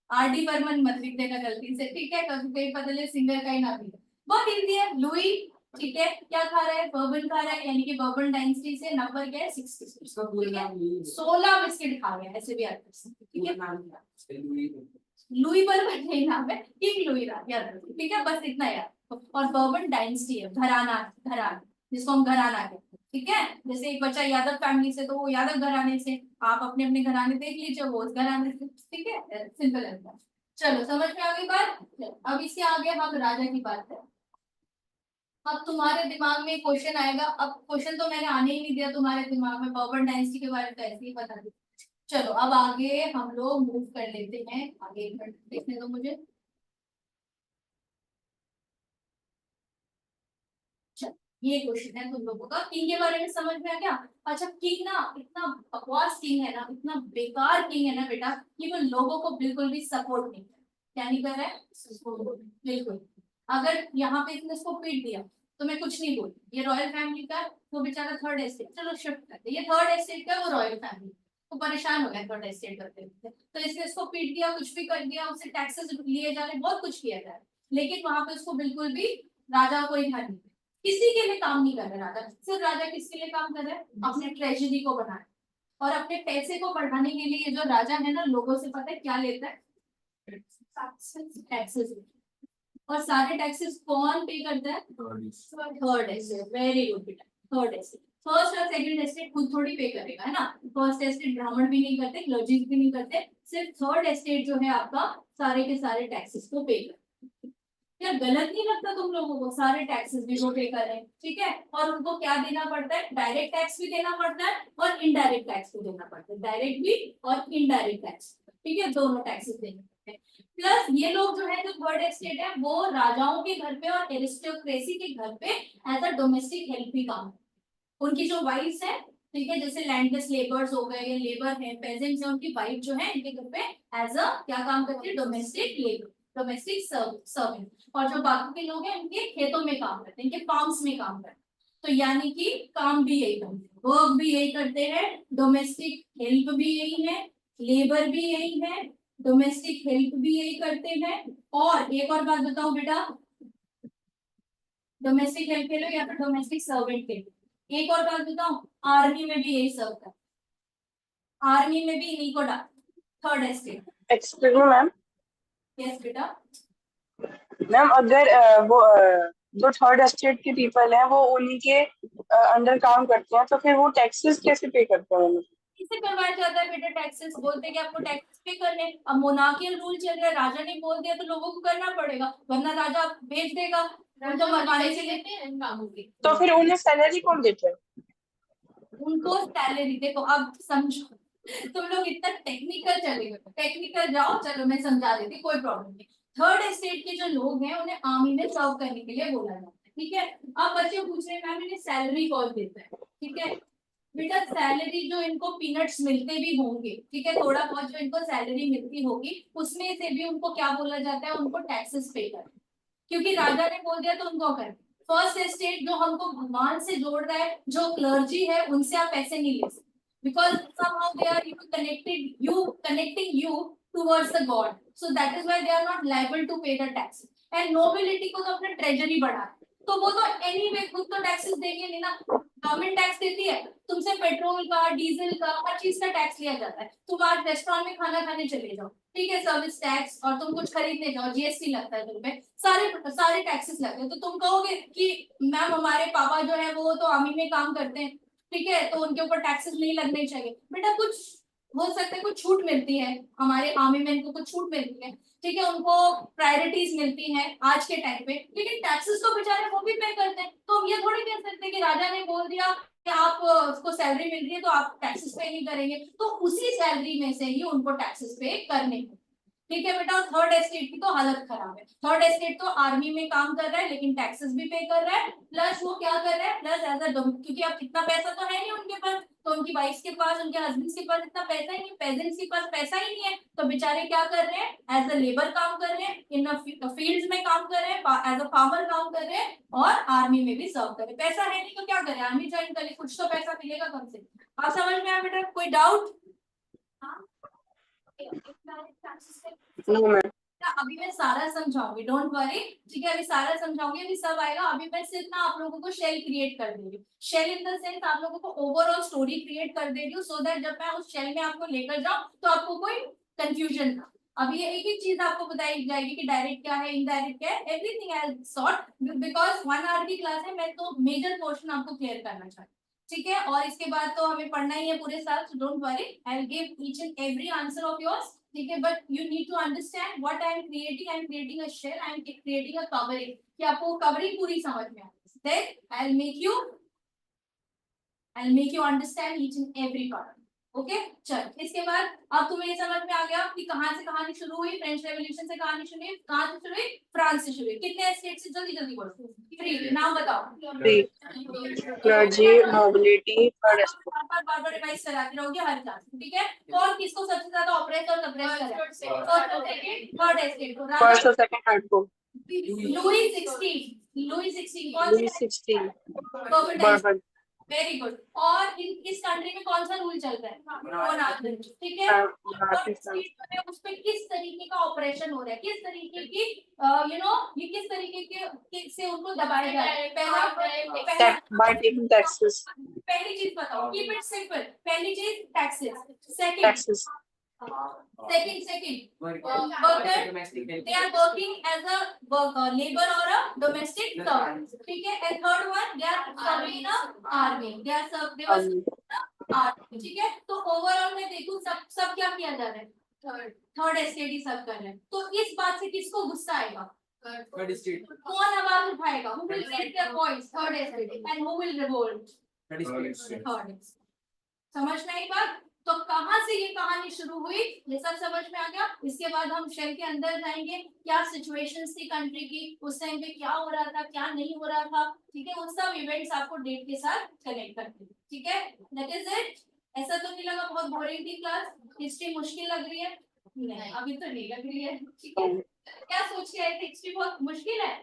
आरडी बर्मन मत लिख देना गलती से, ठीक है, कभी कहीं बदले सिंगर का ही नाम है, बहुत इजी है, लुई, ठीक है, क्या खा रहा है, बर्बन खा रहा है, यानी कि बर्बन डायनेस्टी से नंबर क्या है 60, 16 बिस्किट खा गया, ऐसे भी याद कर सकते, ठीक है, लुई बर्बन नहीं नाम है, किंग लुई याद रखो, ठीक है, बस इतना याद, और बर्बन डायनेस्टी है, घराना, घराना जिसको हम घराना कहते हैं, ठीक है, जैसे एक बच्चा यादव फैमिली से तो वो यादव घराने से, आप अपने अपने घराने देख लीजिए, वो उस घराने से, ठीक है, सिंपल है, चलो समझ में आ गई बात, अब इससे आगे हम राजा की बात करें, अब तुम्हारे दिमाग में क्वेश्चन आएगा, अब क्वेश्चन तो मैंने आने ही नहीं दिया तुम्हारे दिमाग में, बर्बन डायनेस्टी के बारे में तो ऐसे ही बता दी, चलो अब आगे हम लोग मूव कर लेते हैं, आगे एक मिनट देखने दो मुझे, ये क्वेश्चन है तुम लोगों का, किंग के बारे में समझ में आ गया, अच्छा किंग ना इतना बकवास किंग है ना, इतना बेकार किंग है ना बेटा, कि वो लोगों को बिल्कुल भी सपोर्ट नहीं कर, क्या नहीं कर रहा है, बिल्कुल, अगर यहाँ पे इसने इसको पीट दिया तो मैं कुछ नहीं बोल, ये रॉयल फैमिली का, वो बेचारा थर्ड एस्टेट, चलो शिफ्ट करते, ये थर्ड एस्टेट का, वो रॉयल फैमिली, वो परेशान हो गया थर्ड एस्टेट करते हुए, तो इसने इसको पीट दिया, कुछ भी कर दिया, उससे टैक्सेस लिए जा रहे, बहुत कुछ किया जा रहा है, लेकिन वहां पे उसको बिल्कुल भी राजा को ही ध्यान नहीं, किसी के लिए काम नहीं कर रहे राजा, सिर्फ राजा किसके लिए काम कर रहे हैं, अपने ट्रेजरी को बढ़ाने, और अपने पैसे को बढ़ाने के लिए जो राजा है ना, लोगों से पता है क्या लेता है, टैक्सेस, और सारे टैक्सेस कौन पे करता है? Third estate. वेरी गुड बेटा, थर्ड एस्टेट। फर्स्ट और सेकंड एस्टेट खुद थोड़ी पे करेगा, है ना। फर्स्ट एस्टेट ब्राह्मण भी नहीं करते, क्लर्जीज भी नहीं करते, सिर्फ थर्ड एस्टेट जो है आपका सारे के सारे टैक्सेस को पे करता है। क्या गलत नहीं लगता तुम लोगों को? सारे टैक्सेस भी वो पे करें, ठीक है। और उनको क्या देना पड़ता है? डायरेक्ट टैक्स भी देना पड़ता है और इनडायरेक्ट टैक्स भी देना पड़ता है, डायरेक्ट भी और इनडायरेक्ट टैक्स, ठीक है, दोनों टैक्सेस देने पड़ते हैं। प्लस ये लोग जो है, जो थर्ड एस्टेट है, वो राजाओं के घर पे और एरिस्टोक्रेसी के घर पे एज अ डोमेस्टिक हेल्प भी काम, उनकी जो वाइफ्स है, ठीक है, जैसे लैंडलेस लेबर्स हो गए या लेबर है, पेजेंट्स है, उनकी वाइफ जो है इनके घर पे एज अ क्या काम करती है? Domestic labour, domestic servant. और जो बाकी के लोग हैं इनके खेतों में काम करते हैं, इनके फार्म्स में काम करते हैं। तो यानी कि काम भी यही करते हैं, वर्क भी यही करते हैं, डोमेस्टिक हेल्प भी यही है, लेबर भी यही है, डोमेस्टिक हेल्प भी यही करते हैं। और एक और बात बताऊं बेटा, डोमेस्टिक हेल्प के लिए या फिर डोमेस्टिक सर्वेंट के लिए, एक और बात बताऊं, आर्मी में भी यही सब है, आर्मी में भी इन्हीं को डाल, third estate. Excuse me ma'am. Yes बेटा। मैम अगर जो थर्ड एस्टेट के पीपल हैं वो उन्हीं के अंडर काम करते हैं तो फिर वो टैक्सेस कैसे पे करते हैं उन्हें? किसे करवाया जाता है बेटा टैक्सेस? बोलते हैं कि आपको टैक्सेस पे करने। अब मोनार्कियल रूल चल रहा है, राजा ने बोल दिया तो लोगों को करना पड़ेगा, वरना राजा भेज देगा उनको मरवाने के लिए। इन कामों की तो फिर उन्हें सैलरी कौन देता है? उनको सैलरी, देखो अब समझो, तुम लोग इतना टेक्निकल चले गए, टेक्निकल जाओ, चलो मैं समझा देती, कोई प्रॉब्लम नहीं। थर्ड एस्टेट के जो लोग हैं उन्हें आर्मी में सर्व करने के लिए बोला जाता है, ठीक है। अब बच्चे पूछ रहे हैं मैम इन्हें सैलरी कौन देता है, ठीक है। बेटा सैलरी जो इनको पीनट्स मिलते भी होंगे, ठीक है, थोड़ा बहुत जो इनको सैलरी मिलती होगी उसमें से भी उनको क्या बोला जाता है? उनको टैक्सेस पे कर, क्योंकि राजा ने बोल दिया तो उनको कर। फर्स्ट एस्टेट जो हमको भगवान से जोड़ रहा है, जो क्लर्जी है, उनसे आप पैसे नहीं ले सकते, because somehow they are connecting you towards the god, so that is why they are not liable to pay the taxes। and nobility को तो अपना ट्रेजरी बढ़ा, तो वो तो anyway खुद तो टैक्सेस देंगे नहीं ना, गवर्नमेंट टैक्स देती है, तुमसे पेट्रोल का, डीजल का, हर चीज का टैक्स लिया जाता है। तुम आज रेस्टोरेंट में खाना खाने चले जाओ, ठीक है, सर्विस टैक्स, और तुम कुछ खरीदने जाओ, जीएसटी लगता है तुम पे, सारे सारे टैक्सेस लगते हैं। तो तुम कहोगे कि मैम हमारे पापा जो है वो तो आर्मी में काम करते हैं, ठीक है, तो उनके ऊपर टैक्सेस नहीं लगने चाहिए। बेटा कुछ हो सकता है, कुछ छूट मिलती है, हमारे आर्मी मैन को कुछ छूट मिलती है, ठीक है, उनको प्रायोरिटीज मिलती हैं आज के टाइम पे, लेकिन टैक्सेस तो बेचारे वो भी पे करते हैं। तो हम ये थोड़ी कह सकते कि राजा ने बोल दिया कि आप उसको सैलरी मिल रही है तो आप टैक्सेस पे नहीं करेंगे, तो उसी सैलरी में से ही उनको टैक्सेस पे करने हैं। ठीक है बेटा। थर्ड एस्टेट की तो हालत खराब है, थर्ड एस्टेट तो आर्मी में काम कर रहा है लेकिन टैक्सेस भी पे कर रहा है, प्लस वो क्या कर रहा है, प्लस एज अ, क्योंकि अब इतना पैसा तो है नहीं उनके पास, तो उनकी वाइफ के पास, उनके हस्बैंड के पास इतना पैसा ही नहीं, पेजेंट्स के पास पैसा ही नहीं है, तो बेचारे क्या कर रहे हैं, एज अ लेबर काम कर रहे हैं, इन फील्ड्स में काम कर रहे हैं, एज अ फार्मर काम कर रहे हैं, और आर्मी में भी सर्व कर रहे हैं। पैसा है नहीं तो क्या करें, आर्मी ज्वाइन करें, कुछ तो पैसा मिलेगा कम से कम। आप समझ में आया बेटा? कोई डाउट? No ma'am. अभी मैं सारा समझाऊंगी, डोंट वरी, ठीक है, अभी सारा समझाऊंगी, अभी सब आएगा। अभी मैं सिर्फ ना आप लोगों को शेल क्रिएट कर दे रही हूँ, शेल इन द सेंस आप लोगों को ओवरऑल स्टोरी क्रिएट कर दे रही हूँ, सो दैट जब मैं उस शेल में आपको लेकर जाऊँ तो आपको कोई कंफ्यूजन ना। अभी ये एक एक चीज आपको बताई जाएगी कि डायरेक्ट क्या है, इनडायरेक्ट क्या है, everything I will sort, because 1 hour की क्लास है, मैं तो मेजर पोर्शन आपको क्लियर करना चाहती हूँ, ठीक है। और इसके बाद तो हमें पढ़ना ही है पूरे साल, so don't worry, I will give each and every answer of yours, ठीक है, but you need to understand what I am creating. I am creating a shell, I am creating a covering, कि आपको covering पूरी समझ में आए, then I will make you understand each and every part. Okay, चल इसके बाद अब तुम्हें ये समझ में आ गया कि कहां से कहानी शुरू हुई, फ्रेंच रेवोल्यूशन से कहानी शुरू हुई, कहां से शुरू हुई, फ्रांस से शुरू हुई। कितने स्टेट से, जल्दी जल्दी बोलो, 3 नाम बताओ। Clergy, nobility, third estate. बार-बार रिवाइज कराती रहोगे हर क्लास में, ठीक है। कौन किसको सबसे ज्यादा ऑपरेट और सप्रेस कर रहा है? फर्स्ट और सेकंड, थर्ड एस्टेट को फर्स्ट और सेकंड थर्ड को। लुई 16, लुई 16 कौन लुई से? 16 बर्बन। बर्बन। Very good. और इस कंट्री में कौन सा रूल चल रहा है? मोनार्की, ठीक है। और स्टेट जो है उस पे किस तरीके का ऑपरेशन हो रहा है, किस तरीके की ये किस तरीके के से उनको दबाया जा रहा है? पहला बाय टेकिंग टैक्सेस। पहली चीज बताओ, कीप इट सिंपल। पहली चीज taxes, second taxes Second, Worker. worker, Domestic they are working as a labor or a domestic servant. ठीक है. And third one, they are serving in a army. They were serving army. ठीक है. तो overall मैं देखूं सब क्या किया जा रहा है? थर्ड एस्टेट ही सब कर रहे हैं. तो इस बात से किसको गुस्सा आएगा? Third estate. कौन आवाज उठाएगा? Who will raise their voice? Third estate. And who will revolt? Third estate. Third estate. समझ में आई बात? तो कहाँ से ये कहानी शुरू हुई, ये सब समझ में आ गया. इसके बाद हम शेल के अंदर जाएंगे, क्या सिचुएशंस थी कंट्री की, उस टाइम पे क्या हो रहा था, क्या नहीं हो रहा था. ठीक है. उन सब इवेंट्स आपको डेट के साथ कनेक्ट करते हैं. ठीक है. That is it. ऐसा तो नहीं लगा बहुत बोरिंग थी क्लास? हिस्ट्री मुश्किल लग रही है? नहीं, अभी तो नहीं लग रही है. ठीक है. क्या सोच के आए थे? हिस्ट्री बहुत मुश्किल है.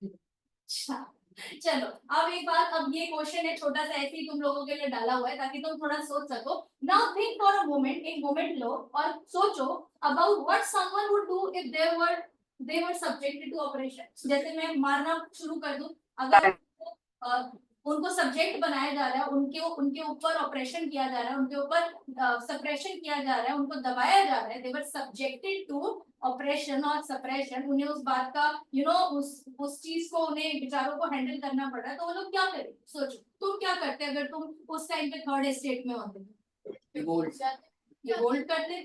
अच्छा, चलो अब एक बात, अब ये क्वेश्चन है छोटा सा ऐसे ही तुम लोगों के लिए डाला हुआ है ताकि तुम थोड़ा सोच सको. Now think for a moment, एक मोमेंट लो और सोचो about what someone would do if they were subjected to operation. जैसे मैं मारना शुरू कर दूं, अगर उनको सब्जेक्ट बनाया जा रहा है, उनके ऊपर ऑपरेशन किया जा रहा है, उनके ऊपर सप्रेशन किया जा रहा है, उनको दबाया जा रहा है, दे वर सब्जेक्टेड टू ऑपरेशन और सप्रेशन, उन्हें उस बात का उस चीज को उन्हें विचारों को हैंडल करना पड़ रहा है, तो वो लोग क्या करें? सोचो तुम क्या करते अगर तुम उस टाइम पे थर्ड स्टेट में होते? Revolt. रिवोल्ट करते.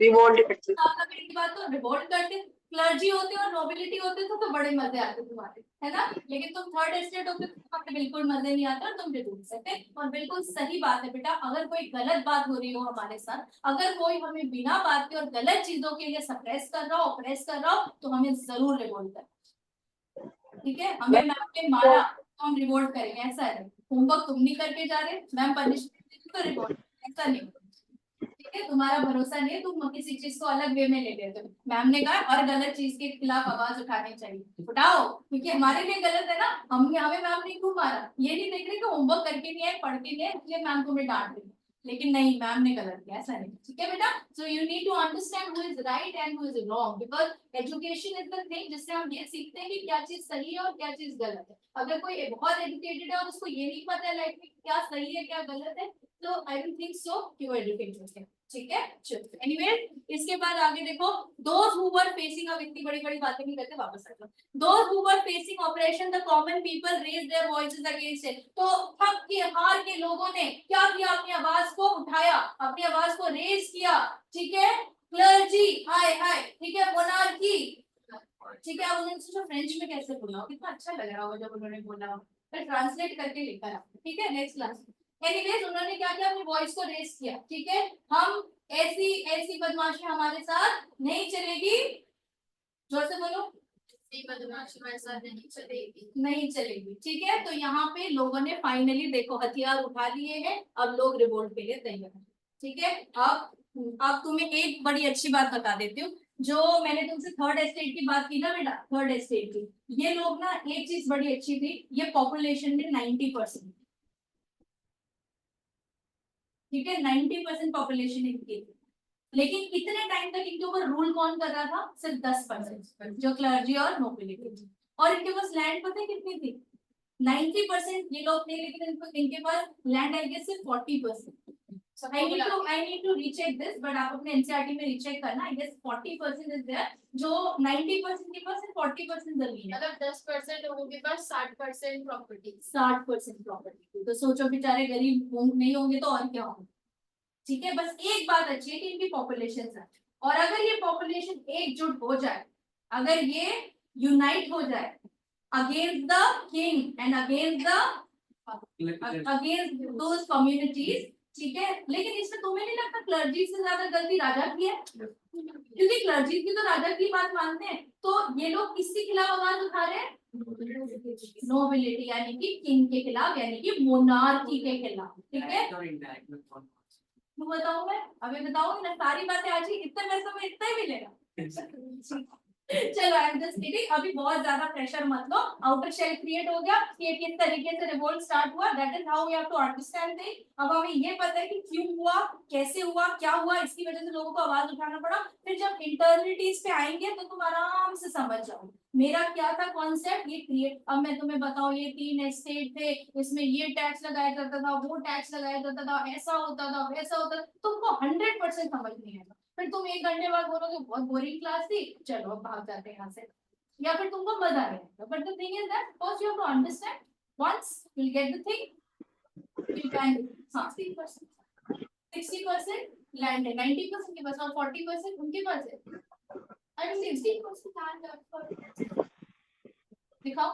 रिवोल्ट करते. की बात तो रिवोल्ट करते. क्लर्जी होते और नोबिलिटी होते तो बड़े मजे आते तुम्हारे, है ना. लेकिन तुम थर्ड स्टेट होते तो तुम्हारे बिल्कुल मजे नहीं आते और तुम रिवोल्ट सकते. और बिल्कुल सही बात है बेटा, अगर कोई गलत बात हो रही हो हमारे साथ, अगर कोई हमें बिना बात के और गलत चीजों के लिए सप्रेस कर रहा हो, ऑपरेस कर रहा हो, तो हमें जरूर रिवोल्ट करना. ठीक है. हमें मैम ने मारा तो हम रिवोल्ट करेंगे, ऐसा है. होमवर्क तुम नहीं करके जा रहे, मैम पनिशमेंट तो रिवोल्ट, ऐसा नहीं. ठीक है. तुम्हारा भरोसा नहीं है, तुम किसी चीज को अलग वे में ले लेते हो. मैम ने कहा हर गलत चीज के खिलाफ आवाज उठानी चाहिए, उठाओ, क्योंकि हमारे लिए गलत है ना. हमें मैम ने क्यों मारा? ये नहीं देख रहे कि होमवर्क करके नहीं आए, पढ़ के नहीं आए, इसलिए मैम तुम्हें डांट रही है. लेकिन नहीं, मैम ने गलत किया, ऐसा नहीं. ठीक है बेटा. So you need to understand who is right and who is wrong, because education is the thing जिससे हम ये सीखते हैं कि क्या चीज सही है और क्या चीज गलत है. अगर कोई बहुत एजुकेटेड है और उसको ये नहीं पता है लाइफ में क्या सही है क्या गलत है, तो आई डोंट थिंक सो कि वो एजुकेटेड है. ठीक है. चलो एनीवे, इसके बाद आगे देखो. दोज हु वर फेसिंग, अब इतनी बड़ी बड़ी बातें नहीं करते, वापस आ जाओ. Those who were facing operation, the common people raise their voices against it. तो थक के हार के लोगों ने क्या किया? अपनी आवाज को उठाया, अपनी आवाज को रेज किया. ठीक है. क्लर्जी, हाय हाय. ठीक है. मोनार्की. ठीक है. उन्होंने सोचा फ्रेंच में कैसे बोला, कितना अच्छा लग रहा होगा जब उन्होंने बोला, फिर ट्रांसलेट करके लिखा है. ठीक है. Next class. एनीवेज, उन्होंने क्या किया? अपनी वॉइस को रेज किया. ठीक है. हम ऐसी बदमाशी हमारे साथ नहीं चलेगी. जोर से बोलो. बदमाशी हमारे साथ नहीं चलेगी. नहीं चलेगी. ठीक है. तो यहाँ पे लोगों ने फाइनली देखो हथियार उठा लिए हैं, अब लोग रिवोल्ट के लिए तैयार हैं. ठीक है. अब तुम्हें एक बड़ी अच्छी बात बता देती हूँ. जो मैंने तुमसे थर्ड एस्टेट की बात की ना बेटा, थर्ड एस्टेट की, ये लोग ना, एक चीज बड़ी अच्छी थी, ये पॉपुलेशन में 90%. ठीक है. 90% पॉपुलेशन इनकी थी. लेकिन इतने टाइम तक इनके ऊपर रूल कौन कर रहा था? सिर्फ 10%, जो क्लर्जी और नोबिलिटी थी. और इनके पास लैंड पता है कितनी थी? 90% ये लोग थे, लेकिन इनके पास लैंड आई गेस सिर्फ 40%. I need to recheck this, but आप अपने एनसीईआरटी में रीचेक करना. आई गेस 40% इज देयर, जो 90% के पास सिर्फ 40% जमीन है. अगर 10% लोगों के पास 60% प्रॉपर्टी. 60% प्रॉपर्टी. तो सोचो बेचारे गरीब नहीं होंगे तो और क्या होंगे. ठीक है. बस एक बात अच्छी है कि इनकी पॉपुलेशन है, और अगर ये पॉपुलेशन एकजुट हो जाए, अगर ये यूनाइट हो जाए against the king and against those communities. ठीक है. लेकिन इसमें तुम्हें नहीं लगता क्लर्जी से ज्यादा गलती राजा की है? क्योंकि क्लर्जी की तो राजा की बात मानते हैं, तो ये लोग किसके खिलाफ आवाज उठा रहे हैं? नोबिलिटी यानी कि किंग के खिलाफ, यानी कि मोनार्की के खिलाफ. ठीक है. मैं बताऊं, मैं अभी बताऊंगी ना सारी बातें. आज ही इतने पैसों में इतना ही मिलेगा. चलो आई एम जस्ट किडिंग, अभी बहुत ज्यादा प्रेशर मत लो। आउटर शेल क्रिएट हो गया, ये किस तरीके से रिवोल्ट स्टार्ट हुआ, that is how we have to understand thing. अब हमें ये पता है कि क्यों हुआ, कैसे हुआ, क्या हुआ, इसकी वजह से लोगों को आवाज उठाना पड़ा। फिर जब इंटरनिटीज पे आएंगे तो तुम आराम से समझ जाओ मेरा क्या था कॉन्सेप्ट। ये क्रिएट, अब मैं तुम्हें बताऊं, ये 3 एस्टेट थे, इसमें ये टैक्स लगाया जाता था, वो टैक्स लगाया जाता था, ऐसा होता था, वैसा होता था, तुमको 100% समझ नहीं आएगा। फिर तुम 1 घंटे बाद बोलोगे बहुत बोरिंग क्लास थी, चलो अब भाग जाते हैं यहाँ से, या फिर तुमको मजा नहीं आएगा। But the thing is that first you have to understand, once you get the thing you can. हाँ 60% लैंड है, 90% के पास, और 40% उनके पास है। आई मीन 60% लैंड है, दिखाओ।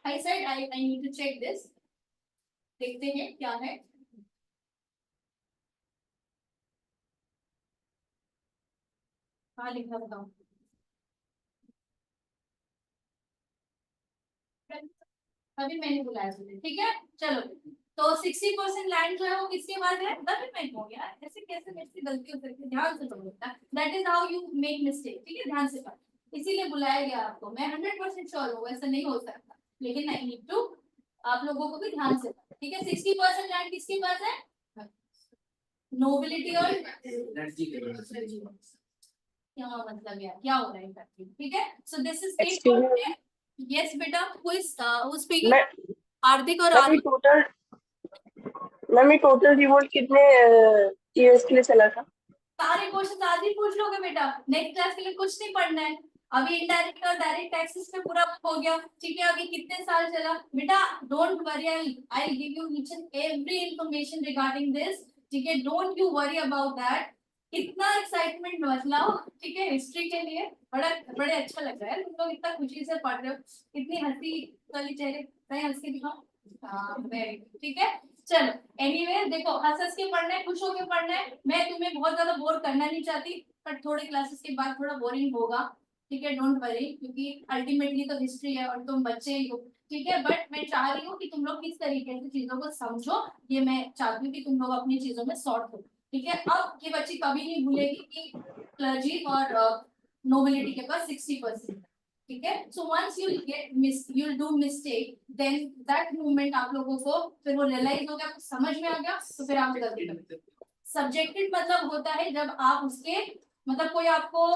I said I need to check this, देखते हैं क्या है। हाँ लिखा बताओ। अभी मैंने बुलाया तुझे, ठीक है चलो। तो 60% लैंड जो है वो किसके पास है, गवर्नमेंट हो गया। ऐसे कैसे मेरे से गलती हो सकती है, ध्यान से पढ़ो। That is how you make mistake, ठीक है ध्यान से पढ़ो, इसीलिए बुलाया गया आपको। मैं 100% श्योर हूँ ऐसा नहीं हो सकता, लेकिन आई नीड टू आप लोगों को भी ध्यान से, ठीक है। 60% लैंड किसके पास है, नोबिलिटी और क्या मतलब यार, क्या हो रहा है करके, ठीक है। So this is Excuse me, yes बेटा, हु इज स्पीकिंग, मैं हार्दिक और मैं टोटल मैम ये टोटल रिवोल्ट कितने ईयर्स के लिए चला था? सारे क्वेश्चन आज ही पूछ लोगे बेटा, नेक्स्ट क्लास के लिए कुछ नहीं पढ़ना है। अभी इनडायरेक्ट और डायरेक्ट टैक्सेस पे पूरा हो गया, ठीक है। अभी कितने साल चला बेटा, don't worry, I give you each and every information regarding this, ठीक है। Don't you worry about that, इतना एक्साइटमेंट मत लाओ, ठीक है। हिस्ट्री के लिए बड़े अच्छा लग रहा है, तुम लोग इतना खुशी से पढ़ रहे हो, इतनी हंसी वाली चेहरे, कहीं हंस के दिखाओ। हाँ वेरी गुड, ठीक है चलो। एनीवे देखो, हंस हंस के पढ़ना है, खुश होके पढ़ना है। मैं तुम्हें बहुत ज्यादा बोर करना नहीं चाहती, पर थोड़े क्लासेस के बाद थोड़ा बोरिंग होगा, ठीक है। डोंट वरी, क्योंकि अल्टीमेटली तो हिस्ट्री है और तुम बच्चे ही हो, ठीक है। बट मैं चाह रही हूँ कि तुम लोग किस तरीके से चीजों को समझो, ये मैं चाहती हूँ कि तुम लोग अपनी चीजों में सॉर्ट हो, ठीक है। अब ये बच्ची कभी नहीं भूलेगी कि क्लर्जी और नोबिलिटी के पास 60%, ठीक है। So once you get you'll do mistake, then that moment आप लोगों को फिर वो रियलाइज हो गया, कुछ समझ में आ गया, तो फिर आप गलती करते हो। सब्जेक्टेड मतलब होता है जब आप उसके, मतलब कोई आपको,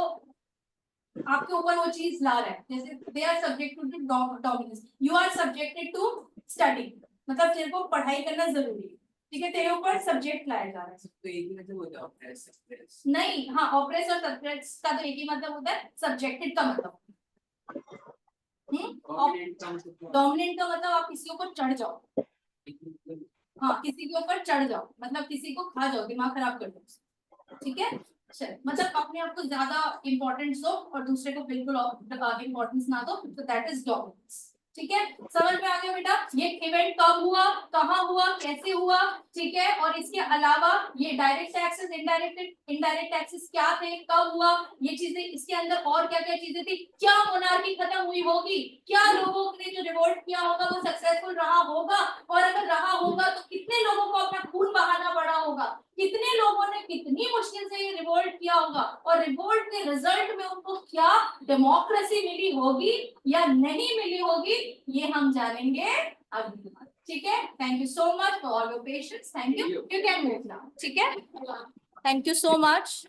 आपके ऊपर वो चीज ला रहा है, जैसे they are subjected to dominance, you are subjected to study, मतलब तेरे को पढ़ाई करना जरूरी है, ठीक है। तेरे ऊपर सब्जेक्ट लाया जा रहा है, तो एक ही मतलब होता है ऑप्रेस सप्रेस। नहीं हाँ, ऑपरेस और सब्जेक्ट्स का तो एक ही मतलब होता है, सब्जेक्टेड का मतलब डोमिनेंट का मतलब डोमिनेंट का मतलब आप किसी के ऊपर चढ़ जाओ, हाँ किसी के ऊपर चढ़ जाओ, मतलब किसी को खा जाओ, दिमाग खराब कर दो, ठीक है। चल मतलब अपने आप को ज्यादा इंपॉर्टेंस दो और दूसरे को बिल्कुल इंपॉर्टेंस ना दो, तो दैट इज डोमिनेंस, ठीक है। समझ में आ गया बेटा, ये इवेंट कब हुआ, कहाँ हुआ, कैसे हुआ, ठीक है। और इसके अलावा ये डायरेक्ट टैक्सेस, इनडायरेक्ट टैक्सेस क्या थे, कब हुआ, ये चीजें, इसके अंदर और क्या क्या चीजें थी, क्या मोनार्की खत्म हुई होगी, क्या लोगों ने जो रिवोल्ट किया होगा वो सक्सेसफुल रहा होगा, और अगर रहा होगा तो कितने लोगों को अपना खून बहाना पड़ा होगा, कितने लोगों ने कितनी मुश्किल से ये रिवोल्ट किया होगा, और रिवोल्ट के रिजल्ट में उनको क्या डेमोक्रेसी मिली होगी या नहीं मिली होगी, ये हम जानेंगे अगली बार, ठीक है। Thank you so much for all your patience, thank you, you can move now, ठीक है। Thank you so much.